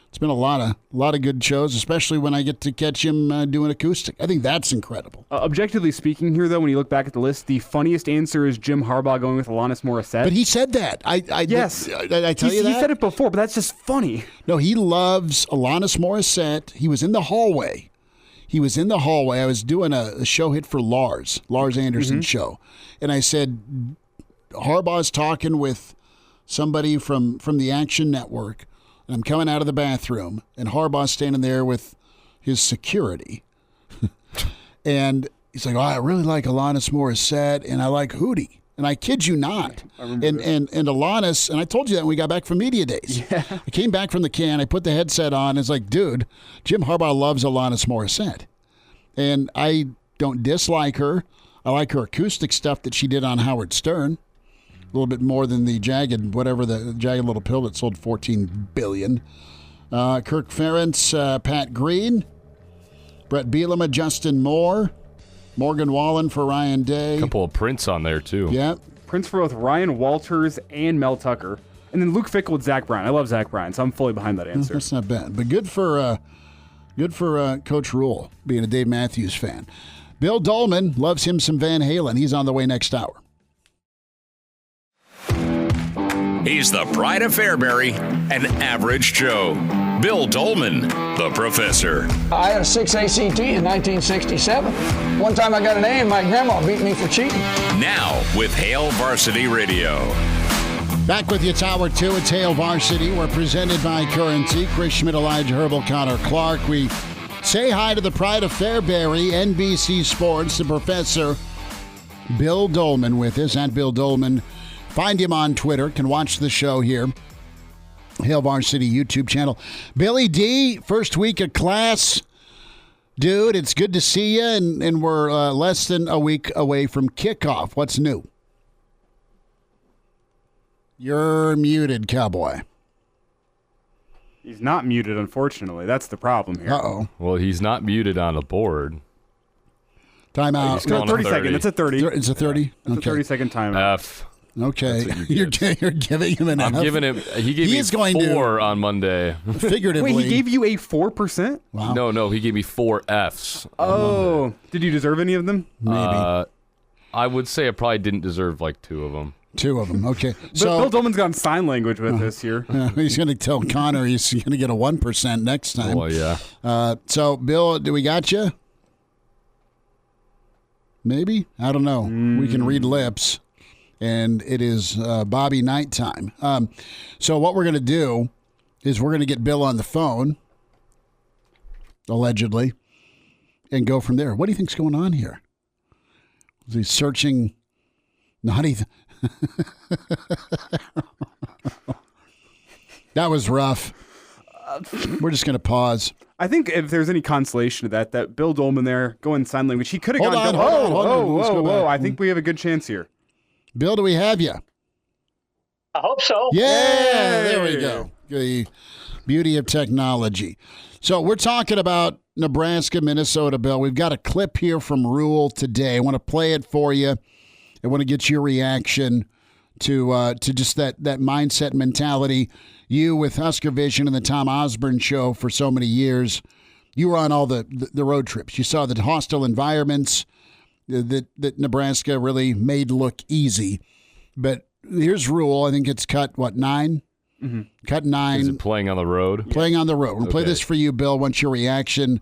It's been a lot of good shows, especially when I get to catch him doing acoustic. I think that's incredible. Objectively speaking here, though, when you look back at the list, the funniest answer is Jim Harbaugh going with Alanis Morissette. But he said that. Yes. I tell you that? He said it before, but that's just funny. No, he loves Alanis Morissette. He was in the hallway. I was doing a show hit for Lars Anderson's show. And I said, Harbaugh's talking with somebody from the Action Network. And I'm coming out of the bathroom, and Harbaugh's standing there with his security. And he's like, I really like Alanis Morissette, and I like Hootie. And I kid you not. And Alanis, and I told you that when we got back from Media Days. Yeah. I came back from the can, I put the headset on, and it's like, dude, Jim Harbaugh loves Alanis Morissette. And I don't dislike her. I like her acoustic stuff that she did on Howard Stern. A little bit more than the jagged little pill that sold $14 billion. Kirk Ferentz, Pat Green, Brett Bielema, Justin Moore, Morgan Wallen for Ryan Day. A couple of Prince on there, too. Yeah. Prince for both Ryan Walters and Mel Tucker. And then Luke Fickell with Zach Bryan. I love Zach Bryan, so I'm fully behind that answer. That's not bad. But good for Coach Rhule, being a Dave Matthews fan. Bill Doleman loves him some Van Halen. He's on the way next hour. He's the pride of Fairbury, an average Joe. Bill Doleman, the professor. I had a 6 ACT in 1967. One time I got an A and my grandma beat me for cheating. Now with Hail Varsity Radio. Back with you, Tower 2. It's Hail Varsity. We're presented by Currency. Chris Schmidt, Elijah Herbel, Connor Clark. We say hi to the pride of Fairbury, NBC Sports, the professor, Bill Doleman, with us, at Bill Doleman. Find him on Twitter. Can watch the show here. Hail Varsity YouTube channel. Billy D, first week of class. Dude, it's good to see you, and we're less than a week away from kickoff. What's new? You're muted, Cowboy. He's not muted, unfortunately. That's the problem here. Uh-oh. Well, he's not muted on the board. Timeout. He's going 30 to 30. seconds. It's a 30. It's a 30? It's Okay. a 30-second timeout. F. Okay. That's what you get. You're giving him an F? I'm giving him. He gave He's me going to- 4 on Monday. Figuratively. Wait, he gave you a 4%? Wow. No, he gave me 4 Fs. Oh. Did you deserve any of them? Maybe. I would say I probably didn't deserve like 2 of them. 2 of them. Okay. Bill Doleman's got sign language with this here. He's going to tell Connor he's going to get a 1% next time. Well, yeah. So, Bill, do we got you? Maybe? I don't know. We can read lips, and it is Bobby nighttime. So what we're going to do is we're going to get Bill on the phone, allegedly, and go from there. What do you think's going on here? Is he searching naughty? That was rough. We're just going to pause. I think if there's any consolation to that Bill Doleman there going sign language, he could have Hold gone. on, hold on. Let's go Whoa! back. I think we have a good chance here. Bill, do we have you? I hope so. Yeah, there we go. The beauty of technology. So we're talking about Nebraska, Minnesota, Bill. We've got a clip here from Rhule today. I want to play it for you. I want to get your reaction to just that mindset mentality. You with Husker Vision and the Tom Osborne Show for so many years, you were on all the road trips. You saw the hostile environments that Nebraska really made look easy. But here's Rhule. I think it's cut, 9? Mm-hmm. Cut 9. Is it playing on the road? Playing on the road. We'll play this for you, Bill, once your reaction.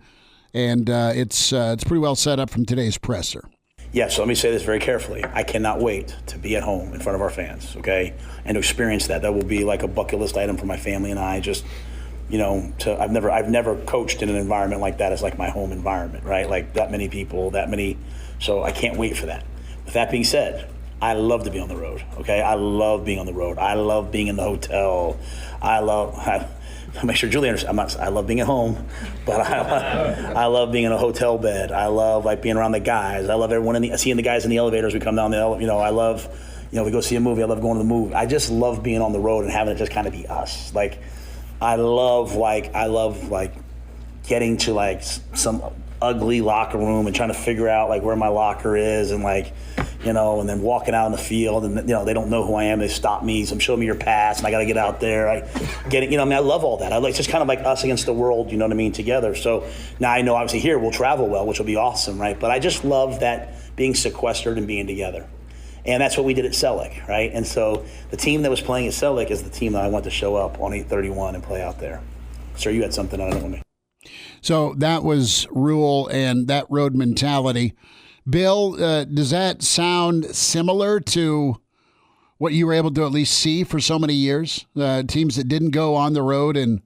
And it's pretty well set up from today's presser. Yeah, so let me say this very carefully. I cannot wait to be at home in front of our fans, okay, and to experience that. That will be like a bucket list item for my family and I. Just, I've never coached in an environment like that as like my home environment, right? Like that many people, so I can't wait for that. With that being said, I love to be on the road, okay? I love being on the road. I love being in the hotel. I make sure Julie understands. I love being at home, but I love being in a hotel bed. I love being around the guys. I love everyone seeing the guys in the elevators. We come down the elevator. I love, we go see a movie. I love going to the movie. I just love being on the road and having it just kind of be us. I love getting to some ugly locker room and trying to figure out where my locker is and and then walking out in the field and they don't know who I am. They stop me. So show me your pass and I got to get out there. I love all that. It's just kind of like us against the world, together. So now I know obviously here we'll travel well, which will be awesome, right? But I just love that being sequestered and being together. And that's what we did at Selleck, right? And so the team that was playing at Selleck is the team that I want to show up on 831 and play out there. Sir, you had something on it with me. So that was Rhule and that road mentality. Bill, does that sound similar to what you were able to at least see for so many years? Teams that didn't go on the road and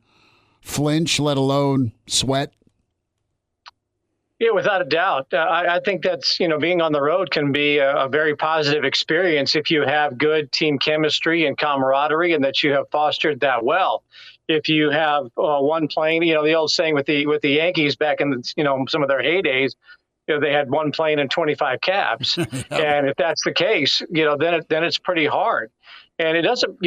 flinch, let alone sweat? Yeah, without a doubt. I think that's, being on the road can be a very positive experience if you have good team chemistry and camaraderie and that you have fostered that well. If you have one plane, the old saying with the Yankees back in some of their heydays, they had one plane and 25 cabs. And if that's the case, then it's pretty hard. And it doesn't,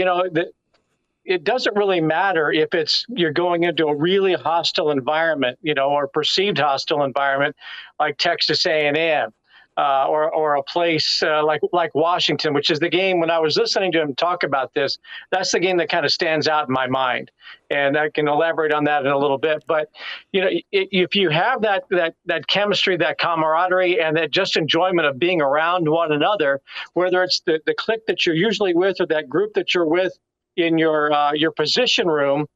it doesn't really matter if you're going into a really hostile environment, or perceived hostile environment like Texas A&M. Or a place like Washington, which is the game when I was listening to him talk about this, that's the game that kind of stands out in my mind. And I can elaborate on that in a little bit. But, if you have that chemistry, that camaraderie, and that just enjoyment of being around one another, whether it's the clique that you're usually with or that group that you're with in your position room,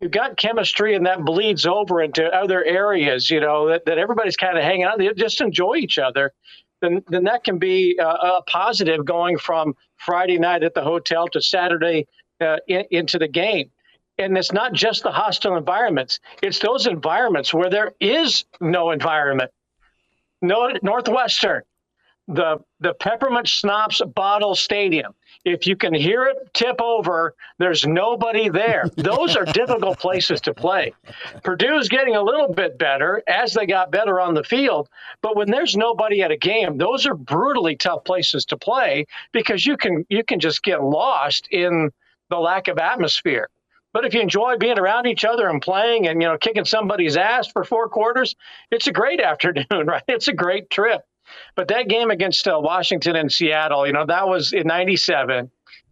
you've got chemistry and that bleeds over into other areas, that everybody's kind of hanging out. They just enjoy each other. Then that can be a positive going from Friday night at the hotel to Saturday into the game. And it's not just the hostile environments. It's those environments where there is no environment. No, Northwestern, the Peppermint Schnapps Bottle Stadium. If you can hear it tip over, there's nobody there. Those are difficult places to play. Purdue's getting a little bit better as they got better on the field. But when there's nobody at a game, those are brutally tough places to play because you can just get lost in the lack of atmosphere. But if you enjoy being around each other and playing and, kicking somebody's ass for 4 quarters, it's a great afternoon, right? It's a great trip. But that game against Washington and Seattle, that was in '97.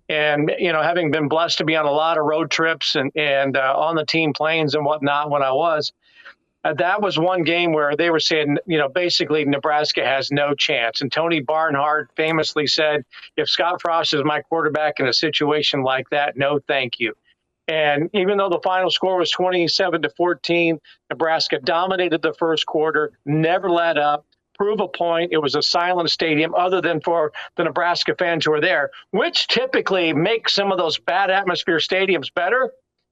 And, having been blessed to be on a lot of road trips and on the team planes and whatnot when I was, that was one game where they were saying, basically Nebraska has no chance. And Tony Barnhart famously said, if Scott Frost is my quarterback in a situation like that, no, thank you. And even though the final score was 27-14, Nebraska dominated the first quarter, never let up. Prove a point. It was a silent stadium other than for the Nebraska fans who were there, which typically makes some of those bad atmosphere stadiums better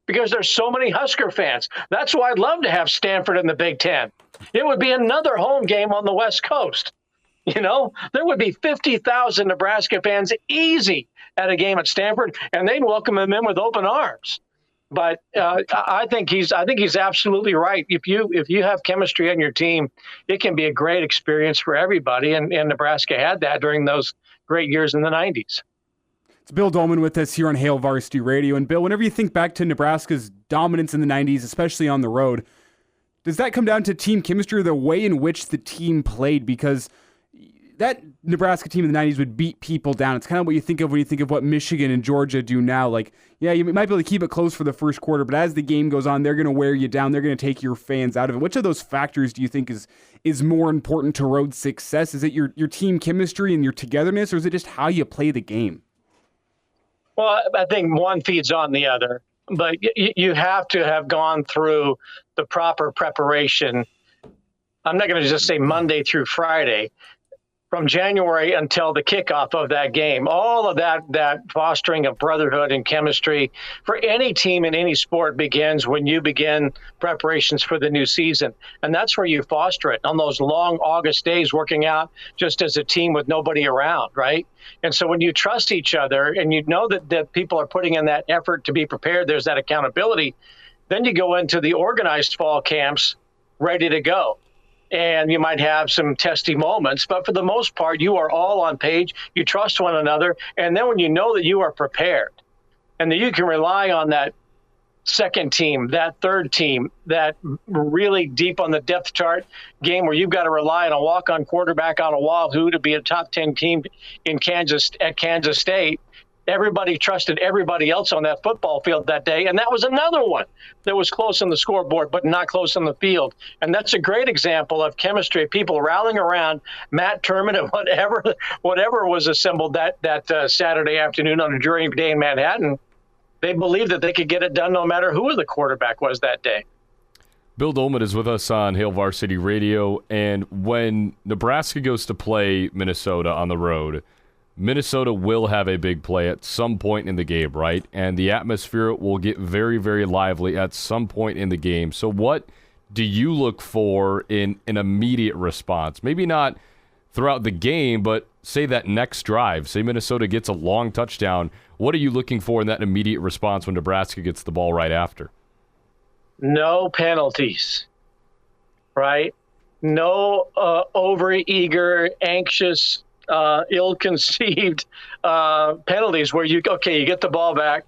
because there's so many Husker fans. That's why I'd love to have Stanford in the Big Ten. It would be another home game on the West Coast. There would be 50,000 Nebraska fans easy at a game at Stanford, and they'd welcome them in with open arms. But I think he's absolutely right. If you have chemistry on your team, it can be a great experience for everybody. And Nebraska had that during those great years in the 90s. It's Bill Doleman with us here on Hail Varsity Radio. And Bill, whenever you think back to Nebraska's dominance in the 90s, especially on the road, does that come down to team chemistry or the way in which the team played? Because that Nebraska team in the 90s would beat people down. It's kind of what you think of when you think of what Michigan and Georgia do now. Like, yeah, you might be able to keep it close for the first quarter, but as the game goes on, they're going to wear you down. They're going to take your fans out of it. Which of those factors do you think is more important to road success? Is it your team chemistry and your togetherness, or is it just how you play the game? Well, I think one feeds on the other, but you have to have gone through the proper preparation. I'm not going to just say Monday through Friday, from January until the kickoff of that game. All of that fostering of brotherhood and chemistry for any team in any sport begins when you begin preparations for the new season. And that's where you foster it on those long August days, working out just as a team with nobody around, right? And so when you trust each other and you know that people are putting in that effort to be prepared, there's that accountability, then you go into the organized fall camps ready to go. And you might have some testy moments, but for the most part, you are all on page. You trust one another. And then when you know that you are prepared and that you can rely on that second team, that third team, that really deep on the depth chart game where you've got to rely on a walk-on quarterback on a wahoo to be a top 10 team in Kansas State. Everybody trusted everybody else on that football field that day. And that was another one that was close on the scoreboard, but not close on the field. And that's a great example of chemistry, people rallying around Matt Turman and whatever was assembled that Saturday afternoon on a dreary day in Manhattan. They believed that they could get it done no matter who the quarterback was that day. Bill Doleman is with us on Hail Varsity Radio. And when Nebraska goes to play Minnesota on the road, Minnesota will have a big play at some point in the game, right? And the atmosphere will get very, very lively at some point in the game. So what do you look for in an immediate response? Maybe not throughout the game, but say that next drive. Say Minnesota gets a long touchdown. What are you looking for in that immediate response when Nebraska gets the ball right after? No penalties, right? No over-eager, anxious, ill-conceived penalties where you get the ball back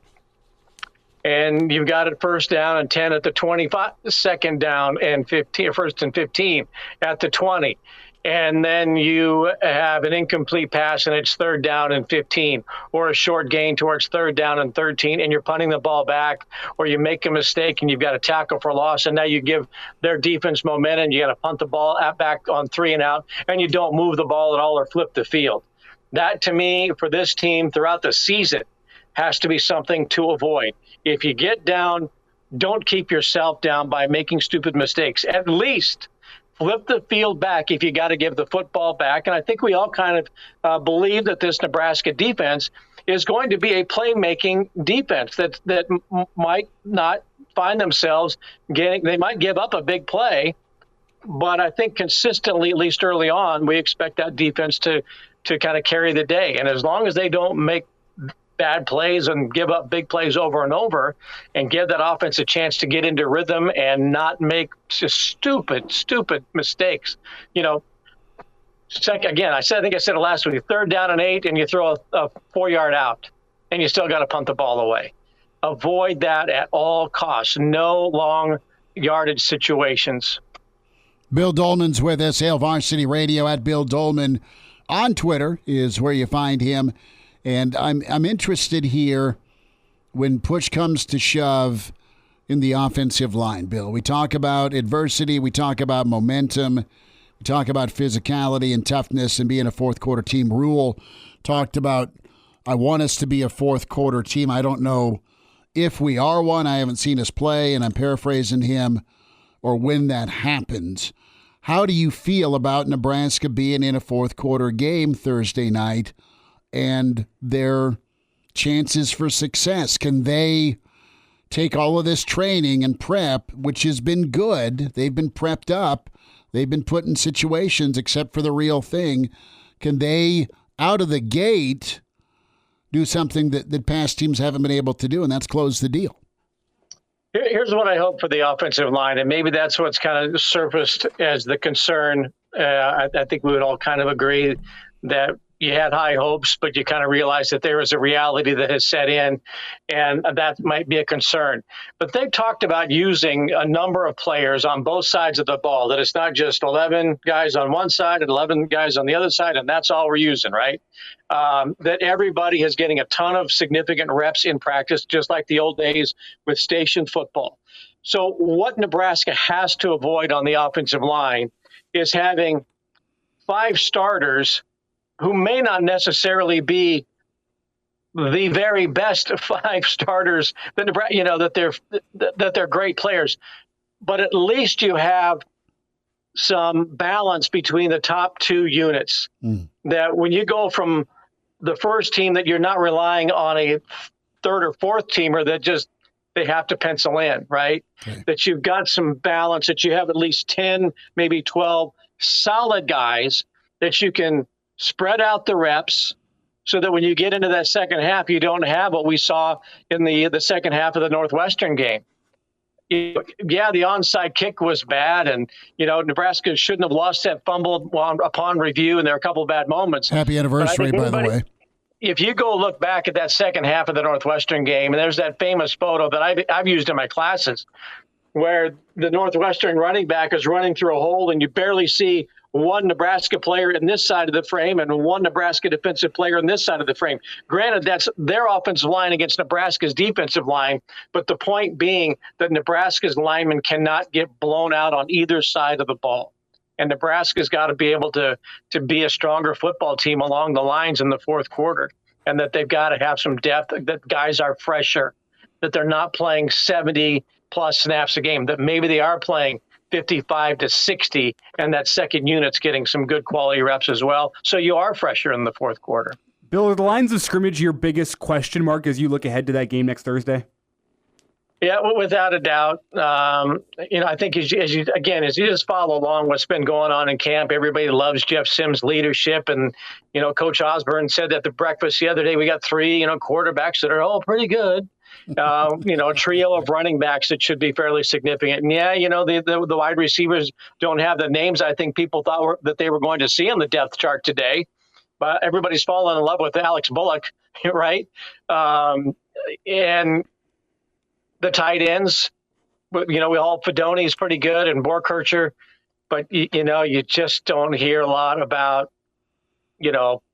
and you've got it first down and 10 at the 25, second down and 15, first and 15 at the 20. And then you have an incomplete pass and it's third down and 15, or a short gain towards third down and 13, and you're punting the ball back, or you make a mistake and you've got to tackle for loss, and now you give their defense momentum. You got to punt the ball back on 3 and out, and you don't move the ball at all or flip the field. That, to me, for this team throughout the season, has to be something to avoid. If you get down, don't keep yourself down by making stupid mistakes. At least flip the field back if you got to give the football back. And I think we all kind of believe that this Nebraska defense is going to be a playmaking defense that might not find themselves they might give up a big play, but I think consistently, at least early on, we expect that defense to kind of carry the day. And as long as they don't make bad plays and give up big plays over and over and give that offense a chance to get into rhythm and not make just stupid mistakes. You know, again, I think I said it last week, third down and 8 and you throw a 4-yard out and you still got to punt the ball away. Avoid that at all costs. No long yardage situations. Bill Doleman's with us, Hail Varsity Radio at Bill Doleman on Twitter is where you find him. And I'm interested here when push comes to shove in the offensive line, Bill. We talk about adversity. We talk about momentum. We talk about physicality and toughness and being a fourth-quarter team. Rhule talked about, I want us to be a fourth-quarter team. I don't know if we are one. I haven't seen us play, and I'm paraphrasing him, or when that happens. How do you feel about Nebraska being in a fourth-quarter game Thursday night and their chances for success? Can they take all of this training and prep, which has been good? They've been prepped up. They've been put in situations, except for the real thing. Can they, out of the gate, do something that past teams haven't been able to do, and that's close the deal? Here's what I hope for the offensive line, and maybe that's what's kind of surfaced as the concern. I think we would all kind of agree that you had high hopes, but you kind of realized that there is a reality that has set in, and that might be a concern. But they've talked about using a number of players on both sides of the ball, that it's not just 11 guys on one side and 11 guys on the other side, and that's all we're using, right? That everybody is getting a ton of significant reps in practice, just like the old days with station football. So what Nebraska has to avoid on the offensive line is having 5 starters who may not necessarily be the very best 5 starters that they're great players, but at least you have some balance between the top 2 units. That when you go from the first team, that you're not relying on a third or fourth teamer that just they have to pencil in, right? Okay. That you've got some balance, that you have at least 10, maybe 12 solid guys that you can spread out the reps, so that when you get into that second half, you don't have what we saw in the second half of the Northwestern game. Yeah, the onside kick was bad, and Nebraska shouldn't have lost that fumble upon review, and there are a couple of bad moments. Happy anniversary, by the way. If you go look back at that second half of the Northwestern game, and there's that famous photo that I've used in my classes, where the Northwestern running back is running through a hole, and you barely see one Nebraska player in this side of the frame and one Nebraska defensive player in this side of the frame. Granted, that's their offensive line against Nebraska's defensive line, but the point being that Nebraska's linemen cannot get blown out on either side of the ball. And Nebraska's got to be able to be a stronger football team along the lines in the fourth quarter, and that they've got to have some depth, that guys are fresher, that they're not playing 70-plus snaps a game, that maybe they are playing 55 to 60, and that second unit's getting some good quality reps as well. So you are fresher in the fourth quarter. Bill, are the lines of scrimmage your biggest question mark as you look ahead to that game next Thursday? Yeah, without a doubt. I think as you just follow along what's been going on in camp, everybody loves Jeff Sims' leadership. And, Coach Osborne said at the breakfast the other day, we got 3, quarterbacks that are all pretty good. A trio of running backs that should be fairly significant. And the wide receivers don't have the names I think people thought that they were going to see on the depth chart today. But everybody's fallen in love with Alex Bullock, right? And the tight ends, we all Fedoni is pretty good, and Borkircher, but you just don't hear a lot about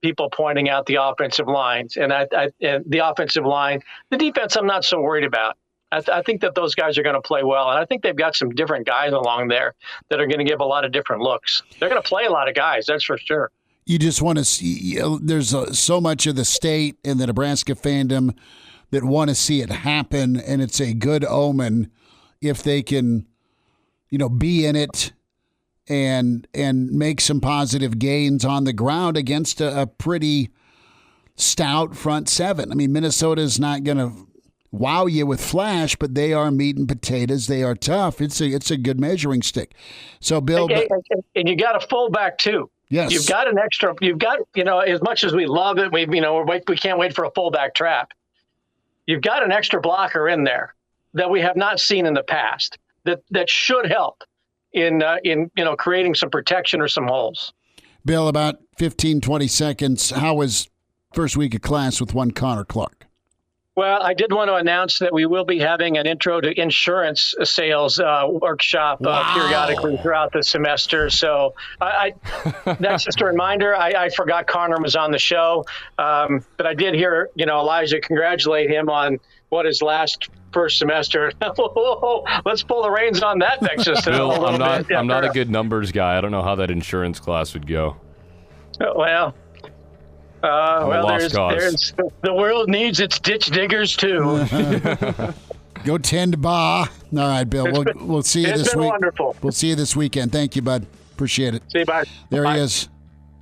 people pointing out the offensive lines, and the offensive line. The defense, I'm not so worried about. I think that those guys are going to play well, and I think they've got some different guys along there that are going to give a lot of different looks. They're going to play a lot of guys, that's for sure. You just want to see. There's so much of the state and the Nebraska fandom that want to see it happen, and it's a good omen if they can, be in it and make some positive gains on the ground against a pretty stout front seven. I mean, Minnesota's not going to wow you with flash, but they are meat and potatoes. They are tough. It's a good measuring stick. So, Bill, and you got a fullback too. Yes, you've got an extra. You've got as much as we love it, we can't wait for a fullback trap. You've got an extra blocker in there that we have not seen in the past that should help in creating some protection or some holes. Bill, about 15, 20 seconds. How was first week of class with one Connor Clark? Well, I did want to announce that we will be having an intro to insurance sales workshop periodically throughout the semester. So that's just a reminder. I forgot Connor was on the show, but I did hear, Elijah congratulate him on his first semester. Let's pull the reins on that next semester. Bill, I'm not a good numbers guy. I don't know how that insurance class would go. Well, there's the world needs its ditch diggers too. Go tend bar. All right, Bill. We'll see you this week. Wonderful. We'll see you this weekend. Thank you, bud. Appreciate it. See you, bye. There he is.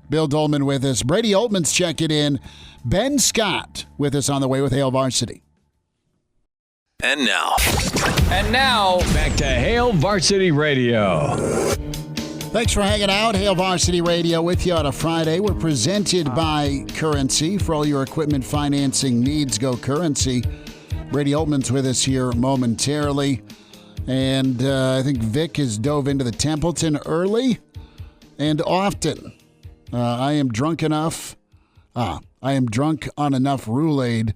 Bill Doleman with us. Brady Oltmans checking in. Ben Scott with us on the way with Hail Varsity. And now, back to Hail Varsity Radio. Thanks for hanging out. Hail Varsity Radio with you on a Friday. We're presented by Currency. For all your equipment financing needs, go Currency. Brady Oltmans with us here momentarily. And I think Vic has dove into the Templeton early and often. I am drunk enough I am drunk on enough Rhule-Aid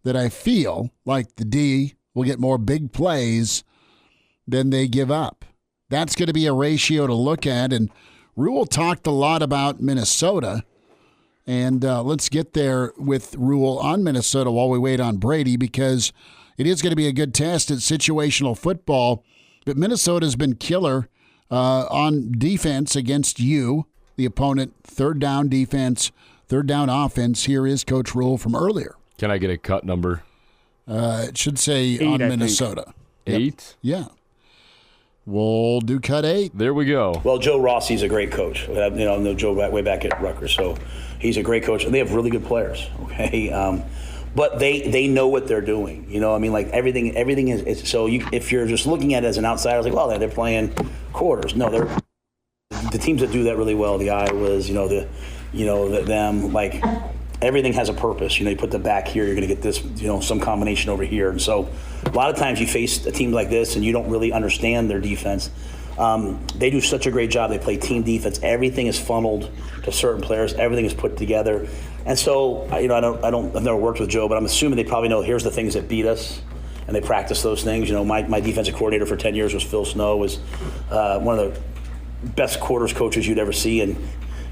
that I feel like the D will get more big plays than they give up. That's going to be a ratio to look at. And Rhule talked a lot about Minnesota. And let's get there with Rhule on Minnesota while we wait on Brady, because it is going to be a good test at situational football. But Minnesota's been killer on defense against you, the opponent. Third down defense, third down offense. Here is Coach Rhule from earlier. Can I get a cut number? It should say 8, on Minnesota. 8? Yeah. We'll do cut 8. There we go. Well, Joe Rossi's a great coach. I know Joe way back at Rutgers, so he's a great coach. They have really good players, okay? But they know what they're doing. Like everything is so if you're just looking at it as an outsider, it's like, well, they're playing quarters. No, they're the teams that do that really well, the Iowas, them, like everything has a purpose. You put the back here, you're going to get this, some combination over here. And so a lot of times you face a team like this and you don't really understand their defense. They do such a great job. They play team defense. Everything is funneled to certain players. Everything is put together. And so, I've never worked with Joe, but I'm assuming they probably know here's the things that beat us, and they practice those things. My defensive coordinator for 10 years was Phil Snow, was one of the best quarters coaches you'd ever see. And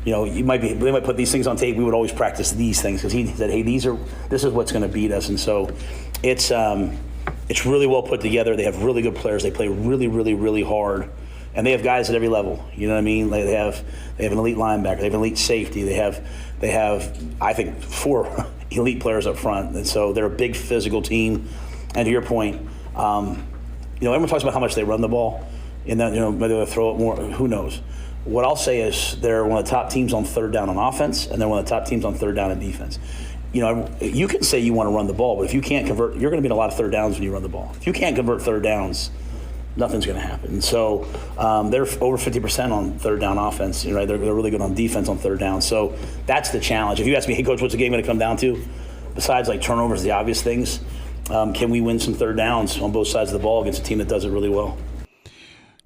they might put these things on tape. We would always practice these things because he said, hey, this is what's going to beat us. And so it's really well put together. They have really good players. They play really, really, really hard. And they have guys at every level. You know what I mean? Like they have an elite linebacker. They have an elite safety. They have I think 4 elite players up front. And so they're a big physical team. And to your point, everyone talks about how much they run the ball, and that whether they throw it more, who knows. What I'll say is they're one of the top teams on third down on offense, and they're one of the top teams on third down on defense. You can say you want to run the ball, but if you can't convert, you're going to be in a lot of third downs when you run the ball. If you can't convert third downs, nothing's going to happen. And so they're over 50% on third down offense. Right? They're really good on defense on third down. So that's the challenge. If you ask me, hey, Coach, what's the game going to come down to? Besides like turnovers, the obvious things, can we win some third downs on both sides of the ball against a team that does it really well?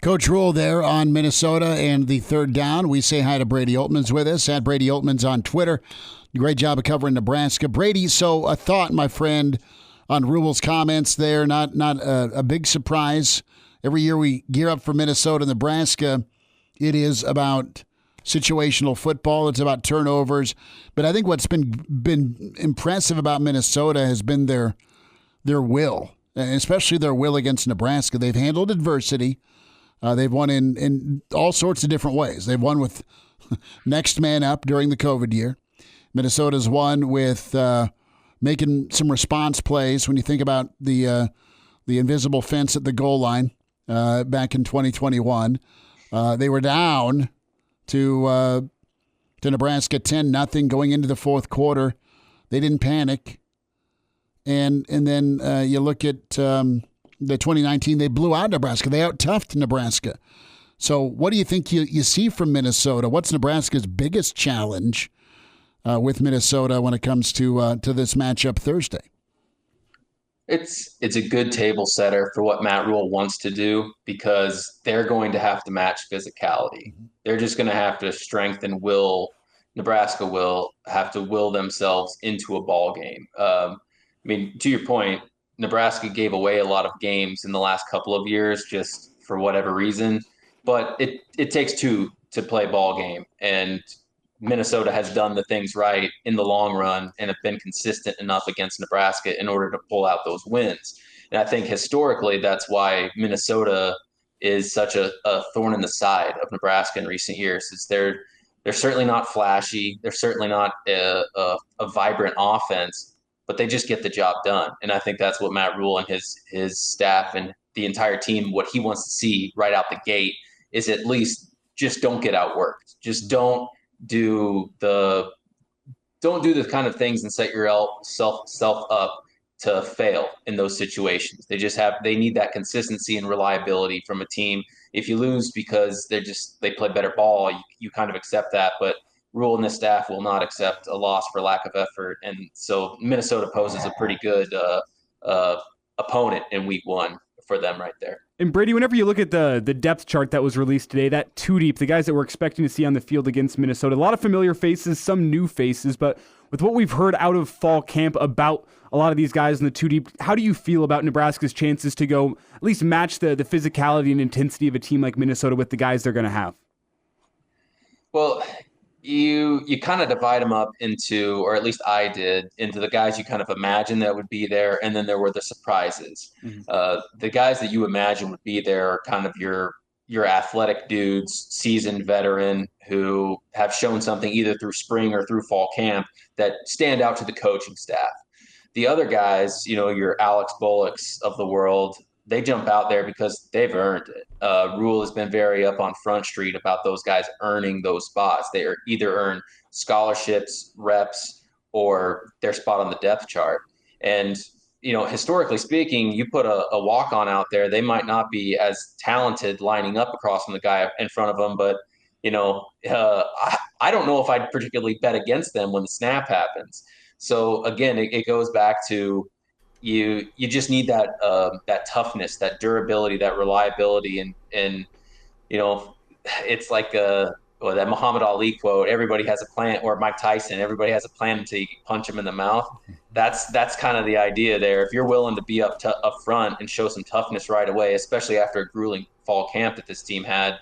Coach Rhule there on Minnesota and the third down. We say hi to Brady Oltmans with us, at Brady Oltmans on Twitter. Great job of covering Nebraska. Brady, so a thought, my friend, on Rhule's comments there, not a big surprise. Every year we gear up for Minnesota, Nebraska, it is about situational football. It's about turnovers. But I think what's been impressive about Minnesota has been their will, and especially their will against Nebraska. They've handled adversity. They've won in all sorts of different ways. They've won with next man up during the COVID year. Minnesota's won with making some response plays. When you think about the invisible fence at the goal line back in 2021, they were down to Nebraska 10-0 going into the fourth quarter. They didn't panic, and then you look at the 2019, they blew out Nebraska. They out-toughed Nebraska. So what do you think you see from Minnesota? What's Nebraska's biggest challenge with Minnesota when it comes to this matchup Thursday? It's a good table setter for what Matt Rhule wants to do, because they're going to have to match physicality. They're just going to have to strengthen will. Nebraska will have to will themselves into a ball game. To your point, Nebraska gave away a lot of games in the last couple of years just for whatever reason, but it takes two to play ball game, and Minnesota has done the things right in the long run and have been consistent enough against Nebraska in order to pull out those wins. And I think historically that's why Minnesota is such a thorn in the side of Nebraska in recent years. They're certainly not flashy. They're certainly not a vibrant offense, but they just get the job done. And I think that's what Matt Rhule and his staff and the entire team, what he wants to see right out the gate is at least just don't get outworked. Just don't do the kind of things and set yourself up to fail in those situations. They need that consistency and reliability from a team. If you lose because they play better ball, you kind of accept that, but Rhule and the staff will not accept a loss for lack of effort. And so Minnesota poses a pretty good opponent in week 1 for them right there. And Brady, whenever you look at the depth chart that was released today, that 2 deep, the guys that we're expecting to see on the field against Minnesota, a lot of familiar faces, some new faces, but with what we've heard out of fall camp about a lot of these guys in the 2 deep, how do you feel about Nebraska's chances to go at least match the physicality and intensity of a team like Minnesota with the guys they're going to have? Well, you kind of divide them up into, or at least I did, into the guys you kind of imagine that would be there, and then there were the surprises. The guys that you imagine would be there are kind of your athletic dudes, seasoned veteran who have shown something either through spring or through fall camp that stand out to the coaching staff. The other guys, your Alex Bullocks of the world, they jump out there because they've earned it. Rhule has been very up on Front Street about those guys earning those spots. They either earn scholarships, reps, or their spot on the depth chart. And, historically speaking, you put a walk-on out there, they might not be as talented lining up across from the guy in front of them, but, I don't know if I'd particularly bet against them when the snap happens. So, again, it goes back to you just need that toughness, that durability, that reliability, and it's like that Muhammad Ali quote, everybody has a plan, or Mike Tyson, everybody has a plan until you punch him in the mouth. That's kind of the idea there. If you're willing to be up front and show some toughness right away, especially after a grueling fall camp that this team had,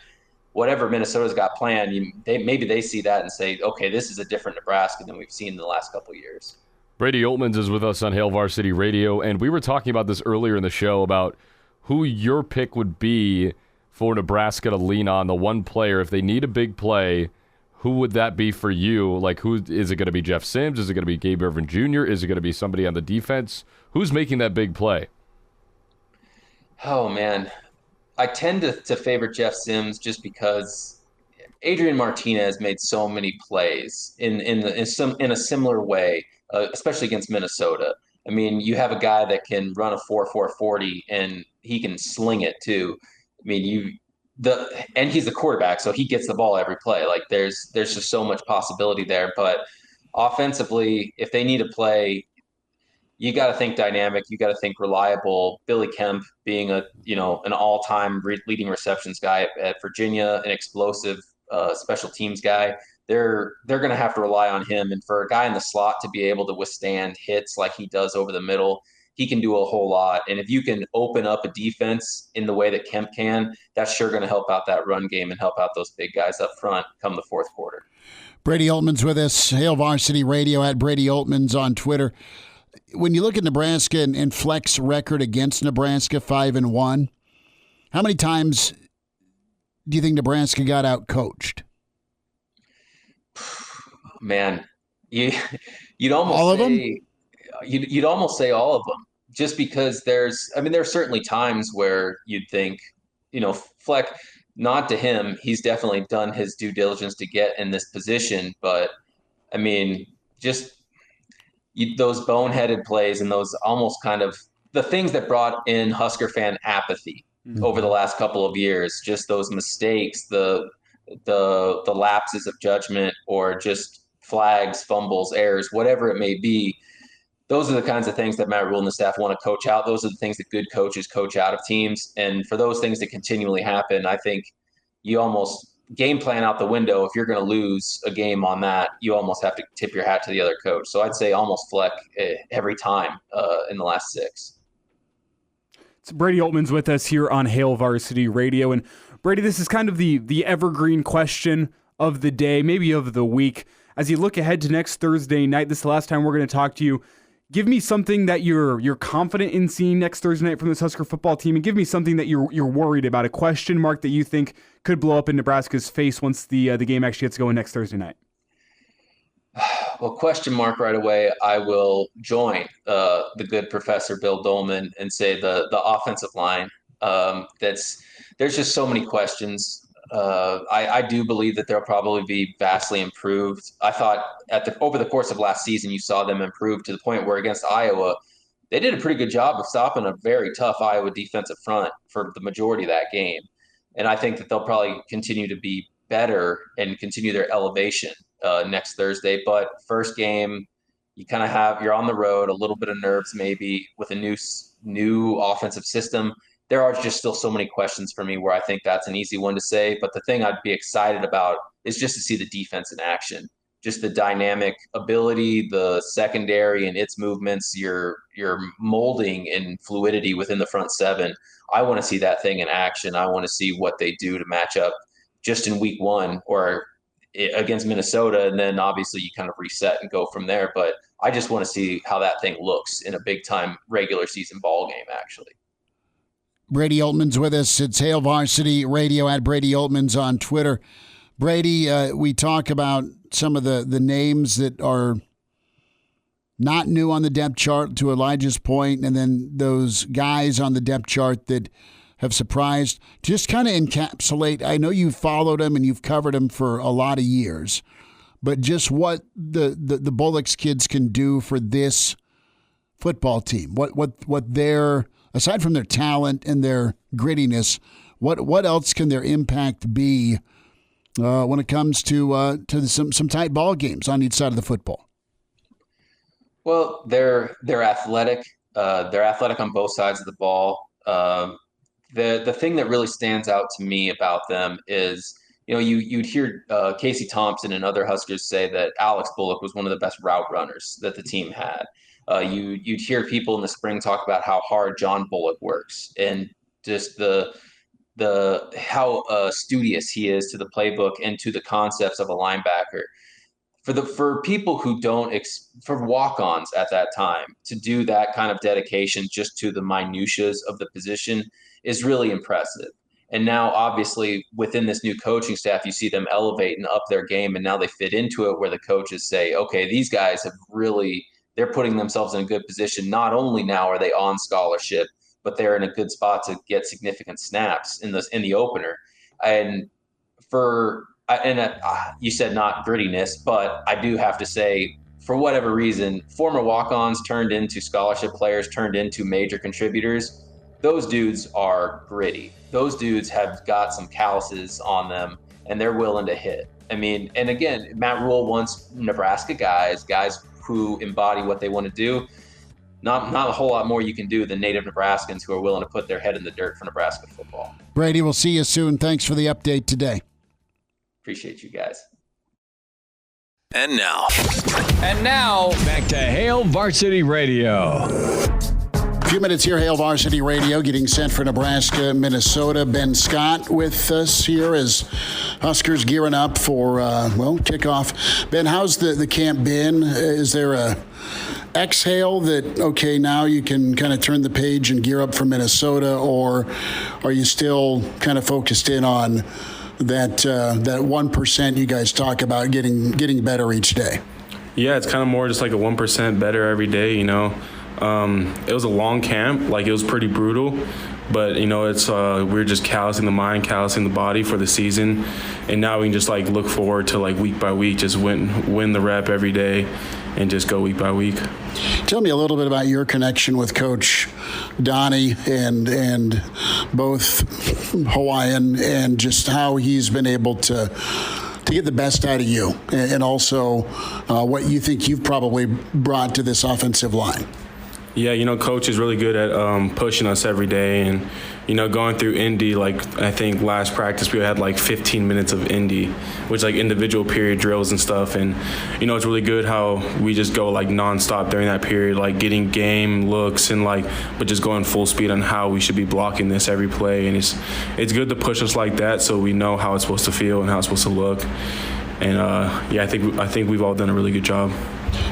whatever Minnesota's got planned, maybe they see that and say, okay, this is a different Nebraska than we've seen in the last couple of years. Brady Oltmans is with us on Hail Varsity Radio, and we were talking about this earlier in the show about who your pick would be for Nebraska to lean on, the one player. If they need a big play, who would that be for you? Like, who is it going to be? Jeff Sims? Is it going to be Gabe Ervin Jr.? Is it going to be somebody on the defense? Who's making that big play? Oh, man. I tend to favor Jeff Sims just because Adrian Martinez made so many plays in a similar way, especially against Minnesota. I mean, you have a guy that can run a 4.40 and he can sling it too. I mean, and he's the quarterback, so he gets the ball every play. Like there's just so much possibility there. But offensively, if they need a play, you got to think dynamic. You got to think reliable. Billy Kemp being an all-time leading receptions guy at Virginia, an explosive special teams guy. They're going to have to rely on him. And for a guy in the slot to be able to withstand hits like he does over the middle, he can do a whole lot. And if you can open up a defense in the way that Kemp can, that's sure going to help out that run game and help out those big guys up front come the fourth quarter. Brady Oltmans with us, Hail Varsity Radio, at Brady Oltmans on Twitter. When you look at Nebraska and Fleck's record against Nebraska, 5-1, how many times do you think Nebraska got out-coached? Man, you'd almost all of say, them? You'd almost say all of them, just because there's certainly times where you'd think, Fleck, not to him, he's definitely done his due diligence to get in this position, but I mean, those boneheaded plays and those almost kind of the things that brought in Husker fan apathy over the last couple of years, just those mistakes, the lapses of judgment, or just flags, fumbles, errors, whatever it may be. Those are the kinds of things that Matt Rhule and the staff want to coach out. Those are the things that good coaches coach out of teams. And for those things to continually happen, I think you almost game plan out the window. If you're going to lose a game on that, you almost have to tip your hat to the other coach. So I'd say almost Fleck every time in the last 6. It's Brady Oltmans with us here on Hail Varsity Radio. And Brady, this is kind of the evergreen question of the day, maybe of the week. As you look ahead to next Thursday night, this is the last time we're going to talk to you. Give me something that you're confident in seeing next Thursday night from this Husker football team, and give me something that you're worried about, a question mark that you think could blow up in Nebraska's face once the game actually gets going next Thursday night. Well, question mark right away. I will join the good Professor Bill Doleman and say the offensive line. There's just so many questions. I do believe that they'll probably be vastly improved. I thought over the course of last season, you saw them improve to the point where against Iowa, they did a pretty good job of stopping a very tough Iowa defensive front for the majority of that game. And I think that they'll probably continue to be better and continue their elevation next Thursday. But first game, you're on the road, a little bit of nerves maybe with a new offensive system. There are just still so many questions for me where I think that's an easy one to say. But the thing I'd be excited about is just to see the defense in action. just the dynamic ability, the secondary and its movements, your molding and fluidity within the front seven. I want to see that thing in action. I want to see what they do to match up just in week one or against Minnesota. And then obviously you kind of reset and go from there. But I just want to see how that thing looks in a big time regular season ball game, actually. Brady Oltmans with us. It's Hail Varsity Radio at Brady Oltmans on Twitter. Brady, we talk about some of the names that are not new on the depth chart, to Elijah's point, and then those guys on the depth chart that have surprised. Just kind of encapsulate, I know you've followed them and you've covered them for a lot of years, but just what the Bullocks kids can do for this football team. What their, aside from their talent and their grittiness, what else can their impact be when it comes to some tight ball games on each side of the football? Well, they're athletic. They're athletic on both sides of the ball. The thing that really stands out to me about them is, you'd hear Casey Thompson and other Huskers say that Alex Bullock was one of the best route runners that the team had. You'd hear people in the spring talk about how hard John Bullock works and just how studious he is to the playbook and to the concepts of a linebacker. For people who for walk-ons at that time, to do that kind of dedication just to the minutiae of the position is really impressive. And now, obviously, within this new coaching staff, you see them elevate and up their game, and now they fit into it where the coaches say, okay, these guys they're putting themselves in a good position. Not only now are they on scholarship, but they're in a good spot to get significant snaps in the opener. And you said not grittiness, but I do have to say, for whatever reason, former walk-ons turned into scholarship players, turned into major contributors. Those dudes are gritty. Those dudes have got some calluses on them, and they're willing to hit. I mean, and again, Matt Rhule wants Nebraska guys who embody what they want to do. Not a whole lot more you can do than native Nebraskans who are willing to put their head in the dirt for Nebraska football. Brady, we'll see you soon. Thanks for the update today. Appreciate you guys. And now, back to Hail Varsity Radio. A few minutes here, Hail Varsity Radio, getting set for Nebraska, Minnesota. Ben Scott with us here as Huskers gearing up for, kickoff. Ben, how's the camp been? Is there a exhale that, okay, now you can kind of turn the page and gear up for Minnesota, or are you still kind of focused in on that 1% you guys talk about getting better each day? Yeah, it's kind of more just like a 1% better every day, It was a long camp, it was pretty brutal, but it's we're just callousing the mind, callousing the body for the season, and now we can just look forward to week by week, just win the rep every day, and just go week by week. Tell me a little bit about your connection with Coach Donnie and both Hawaiian, and just how he's been able to get the best out of you, and also what you think you've probably brought to this offensive line. Yeah, Coach is really good at pushing us every day, and going through Indy, I think last practice we had 15 minutes of Indy, which individual period drills and stuff, and it's really good how we just go nonstop during that period, getting game looks and but just going full speed on how we should be blocking this every play, and it's good to push us like that so we know how it's supposed to feel and how it's supposed to look, and I think we've all done a really good job.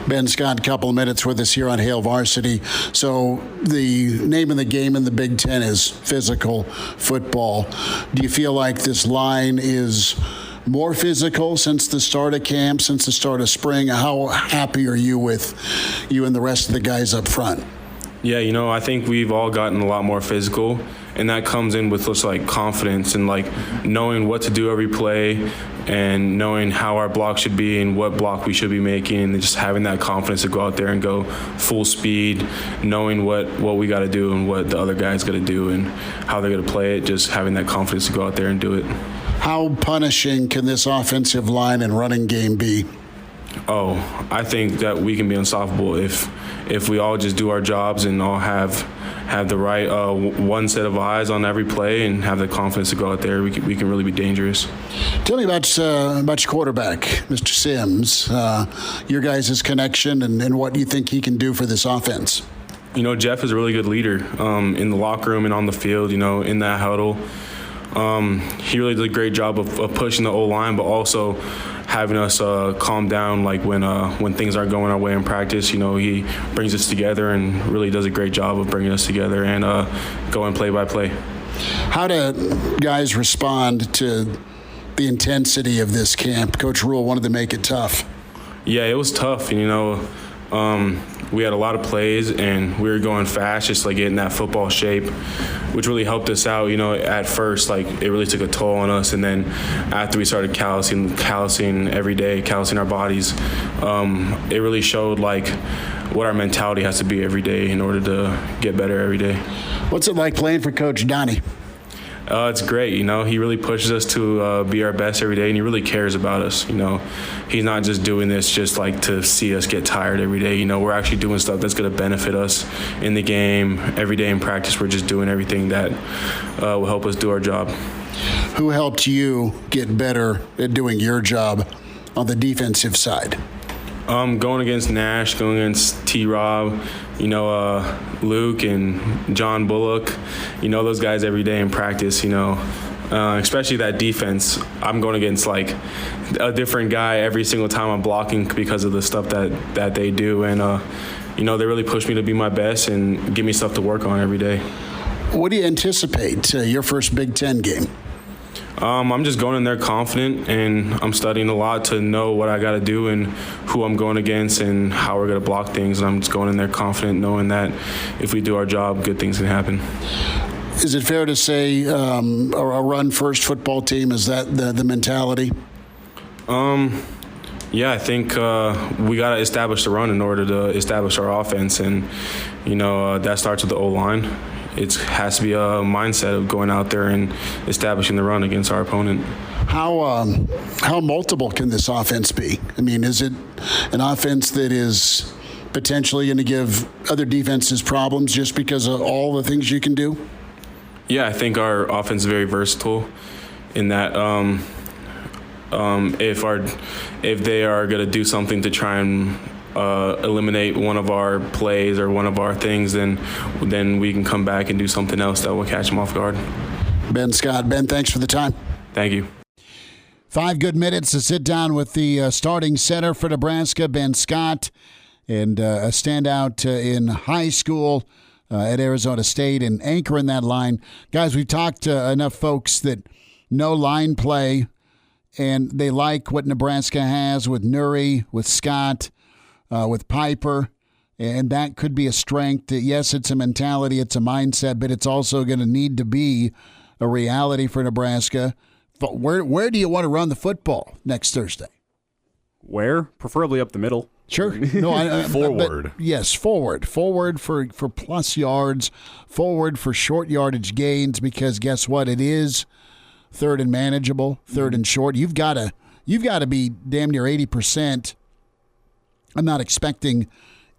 Ben Scott, a couple of minutes with us here on Hail Varsity. So the name of the game in the Big Ten is physical football. Do you feel like this line is more physical since the start of camp, since the start of spring? How happy are you with you and the rest of the guys up front? Yeah, I think we've all gotten a lot more physical, and that comes in with just confidence and knowing what to do every play, and knowing how our block should be and what block we should be making, and just having that confidence to go out there and go full speed, knowing what we got to do and what the other guys got to do and how they're going to play it, just having that confidence to go out there and do it. How punishing can this offensive line and running game be? Oh, I think that we can be unstoppable if we all just do our jobs and all have the right one set of eyes on every play and have the confidence to go out there. We can really be dangerous. Tell me about your quarterback, Mr. Sims, your guys' connection and what you think he can do for this offense. You know, Jeff is a really good leader in the locker room and on the field, you know, in that huddle. He really did a great job of pushing the O-line, but also having us calm down, like when things aren't going our way in practice. You know, he brings us together and really does a great job of bringing us together and going play by play. How do guys respond to the intensity of this camp? Coach Rhule wanted to make it tough. Yeah, it was tough. You know, we had a lot of plays and we were going fast, just like getting that football shape, which really helped us out. You know, at first, like it really took a toll on us, and then after we started callousing every day, callousing our bodies, it really showed like what our mentality has to be every day in order to get better every day. What's it like playing for Coach Donnie? It's great. You know, he really pushes us to be our best every day, and he really cares about us. You know, he's not just doing this just like to see us get tired every day. You know, we're actually doing stuff that's going to benefit us in the game. Every day in practice, we're just doing everything that will help us do our job. Who helped you get better at doing your job on the defensive side? Going against Nash, going against T-Rob, you know, Luke and John Bullock, you know, those guys every day in practice, you know, especially that defense. I'm going against like a different guy every single time I'm blocking because of the stuff that they do. And, you know, they really push me to be my best and give me stuff to work on every day. What do you anticipate your first Big Ten game? I'm just going in there confident, and I'm studying a lot to know what I got to do and who I'm going against and how we're going to block things. And I'm just going in there confident, knowing that if we do our job, good things can happen. Is it fair to say a run-first football team, is that the mentality? Yeah, I think we got to establish the run in order to establish our offense, and, you know, that starts with the O-line. It has to be a mindset of going out there and establishing the run against our opponent. How multiple can this offense be? I mean, is it an offense that is potentially going to give other defenses problems just because of all the things you can do? Yeah, I think our offense is very versatile in that if they are going to do something to try and eliminate one of our plays or one of our things, then we can come back and do something else that will catch them off guard. Ben Scott. Ben, thanks for the time. Thank you. 5 good minutes to sit down with the starting center for Nebraska, Ben Scott, and a standout in high school at Arizona State and anchoring that line. Guys, we've talked to enough folks that know line play, and they like what Nebraska has with Nuri, with Scott, with Piper, and that could be a strength. Yes, it's a mentality, it's a mindset, but it's also going to need to be a reality for Nebraska. But where do you want to run the football next Thursday? Where? Preferably up the middle. Sure. No, forward. Yes, forward. Forward for plus yards, forward for short yardage gains, because guess what? It is third and manageable, third and short. You've got to be damn near 80%. I'm not expecting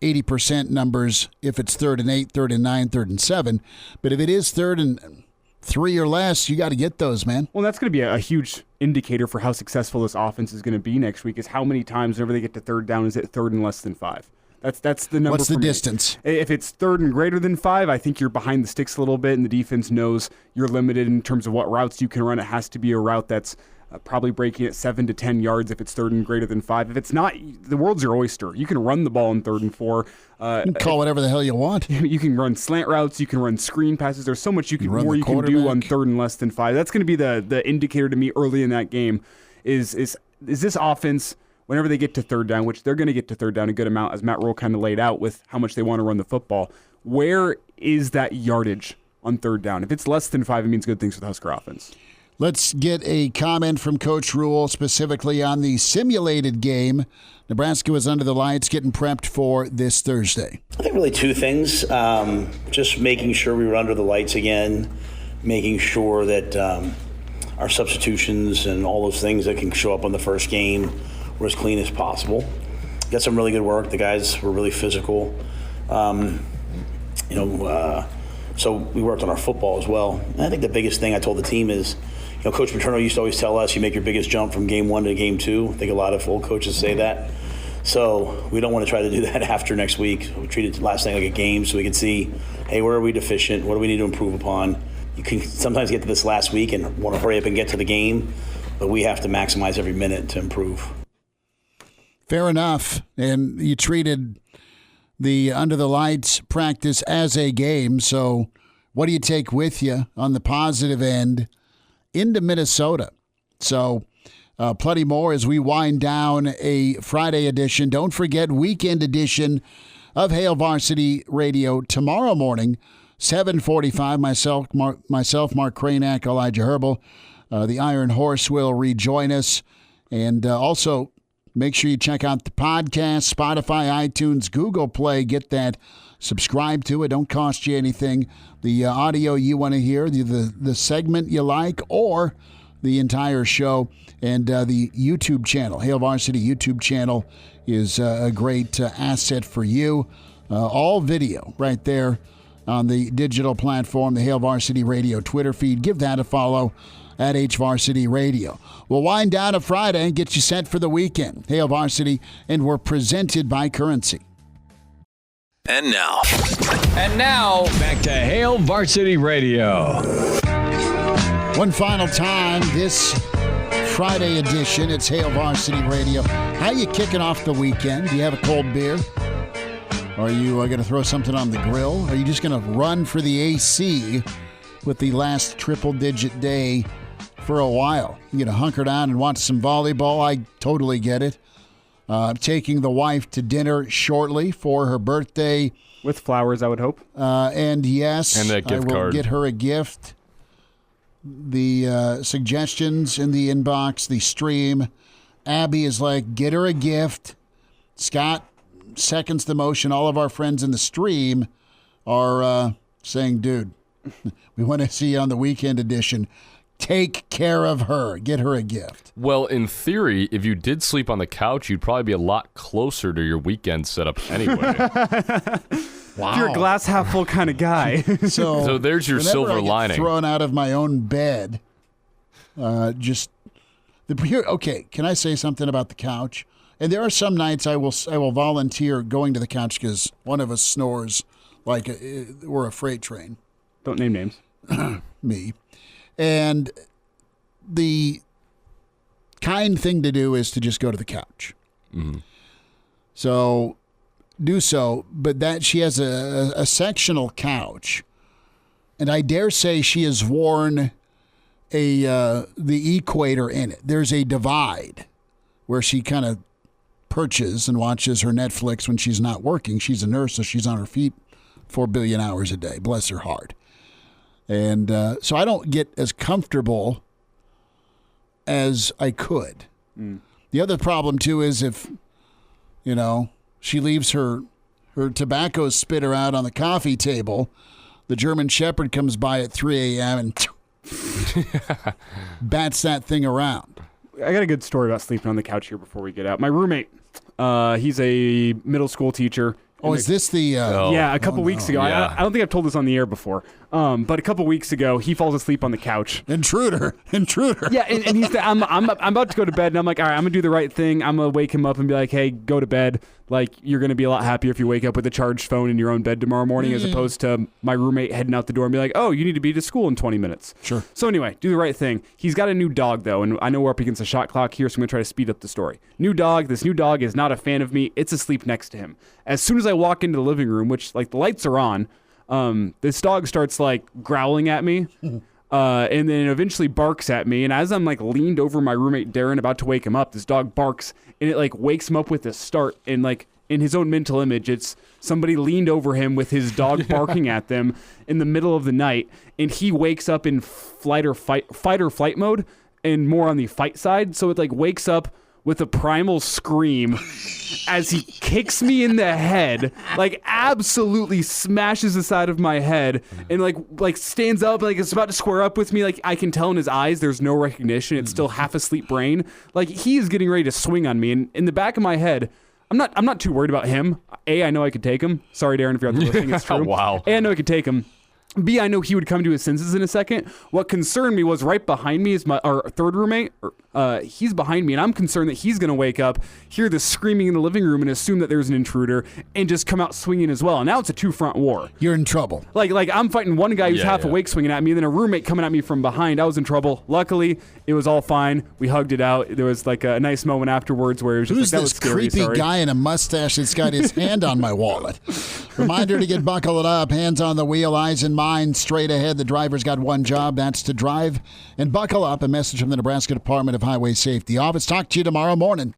80% numbers if it's 3rd and 8, 3rd and 9, 3rd and 7. But if it is 3rd and 3 or less, you got to get those, man. Well, that's going to be a huge indicator for how successful this offense is going to be next week, is how many times whenever they get to 3rd down is it 3rd and less than 5. That's the number. What's the for me. distance? If it's 3rd and greater than 5, I think you're behind the sticks a little bit, and the defense knows you're limited in terms of what routes you can run. It has to be a route that's probably breaking at 7 to 10 yards if it's 3rd and greater than 5. If it's not, the world's your oyster. You can run the ball in 3rd and 4. You can call whatever the hell you want. You can run slant routes. You can run screen passes. There's so much more you can do on 3rd and less than 5. That's going to be the indicator to me early in that game. Is this offense, whenever they get to 3rd down, which they're going to get to 3rd down a good amount, as Matt Rhule kind of laid out with how much they want to run the football, where is that yardage on 3rd down? If it's less than 5, it means good things for the Husker offense. Let's get a comment from Coach Rhule specifically on the simulated game. Nebraska was under the lights getting prepped for this Thursday. I think really 2 things. Just making sure we were under the lights again, making sure that our substitutions and all those things that can show up on the first game we're as clean as possible. Got some really good work. The guys were really physical. So we worked on our football as well. And I think the biggest thing I told the team is, Coach Paterno used to always tell us, you make your biggest jump from game 1 to game 2. I think a lot of old coaches say that. So we don't want to try to do that after next week. We treated last night like a game so we could see, hey, where are we deficient? What do we need to improve upon? You can sometimes get to this last week and want to hurry up and get to the game, but we have to maximize every minute to improve. Fair enough. And you treated the Under the Lights practice as a game. So what do you take with you on the positive end into Minnesota? So plenty more as we wind down a Friday edition. Don't forget, weekend edition of Hail Varsity Radio tomorrow morning, 7:45. Myself, Mark Cranack, Elijah Herbel. The Iron Horse will rejoin us. And also, make sure you check out the podcast, Spotify, iTunes, Google Play. Get that. Subscribe to it. Don't cost you anything. The audio you want to hear, the segment you like, or the entire show. And the YouTube channel, Hail Varsity YouTube channel, is a great asset for you. All video right there on the digital platform, the Hail Varsity Radio Twitter feed. Give that a follow at HVarsity Radio. We'll wind down a Friday and get you set for the weekend. Hail Varsity, and we're presented by Currency. And now, back to Hail Varsity Radio. One final time, this Friday edition, it's Hail Varsity Radio. How you kicking off the weekend? Do you have a cold beer? Are you going to throw something on the grill? Are you just going to run for the AC with the last triple-digit day for a while? You going to hunker down and watch some volleyball? I totally get it. I'm taking the wife to dinner shortly for her birthday. With flowers, I would hope. And yes, and that gift I will card. get her a gift. The suggestions in the inbox, the stream. Abby is like, get her a gift. Scott seconds the motion. All of our friends in the stream are saying, dude, we want to see you on the weekend edition. Take care of her. Get her a gift. Well, in theory, if you did sleep on the couch, you'd probably be a lot closer to your weekend setup anyway. Wow. You're a glass half full kind of guy. So there's your silver lining. Thrown out of my own bed. Okay, can I say something about the couch? And there are some nights I will volunteer going to the couch because one of us snores like we're a freight train. Don't name names. Me. And the kind thing to do is to just go to the couch. Mm-hmm. So do so, but that she has a sectional couch, and I dare say she has worn the equator in it. There's a divide where she kind of perches and watches her Netflix when she's not working. She's a nurse, so she's on her feet 4 billion hours a day. Bless her heart. And so I don't get as comfortable as I could. Mm. The other problem, too, is if, she leaves her tobacco spitter out on the coffee table, the German Shepherd comes by at 3 a.m. and bats that thing around. I got a good story about sleeping on the couch here before we get out. My roommate, he's a middle school teacher. Oh, is this the... Yeah, a couple weeks ago. Yeah. I don't think I've told this on the air before. But a couple weeks ago, he falls asleep on the couch. Intruder. Yeah, and he's I'm about to go to bed, and I'm like, all right, I'm going to do the right thing. I'm going to wake him up and be like, hey, go to bed. Like, you're going to be a lot happier if you wake up with a charged phone in your own bed tomorrow morning as opposed to my roommate heading out the door and be like, oh, you need to be to school in 20 minutes. Sure. So anyway, do the right thing. He's got a new dog, though, and I know we're up against a shot clock here, so I'm going to try to speed up the story. New dog. This new dog is not a fan of me. It's asleep next to him. As soon as I walk into the living room, which, like, the lights are on, this dog starts, like, growling at me. And then eventually barks at me. And as I'm like leaned over my roommate Darren, about to wake him up, this dog barks and it like wakes him up with a start. And like in his own mental image, it's somebody leaned over him with his dog barking at them in the middle of the night. And he wakes up in fight or flight mode and more on the fight side. So it like wakes up with a primal scream as he kicks me in the head, like absolutely smashes the side of my head, and like stands up, like it's about to square up with me. Like I can tell in his eyes there's no recognition. It's still half asleep brain. Like he is getting ready to swing on me, and in the back of my head, I'm not too worried about him. A, I know I could take him. Sorry, Darren, if you're out there listening, it's true. Wow. A, I know I could take him. B, I know he would come to his senses in a second. What concerned me was right behind me is our third roommate. He's behind me, and I'm concerned that he's going to wake up, hear the screaming in the living room, and assume that there's an intruder, and just come out swinging as well. And now it's a two-front war. You're in trouble. Like I'm fighting one guy who's half awake swinging at me, and then a roommate coming at me from behind. I was in trouble. Luckily, it was all fine. We hugged it out. There was like a nice moment afterwards where it was just Who's that this was scary, creepy guy in a mustache that's got his hand on my wallet? Reminder to get buckled up, hands on the wheel, eyes in mind, straight ahead. The driver's got one job, that's to drive and buckle up. A message from the Nebraska Department of Highway Safety Office. Talk to you tomorrow morning.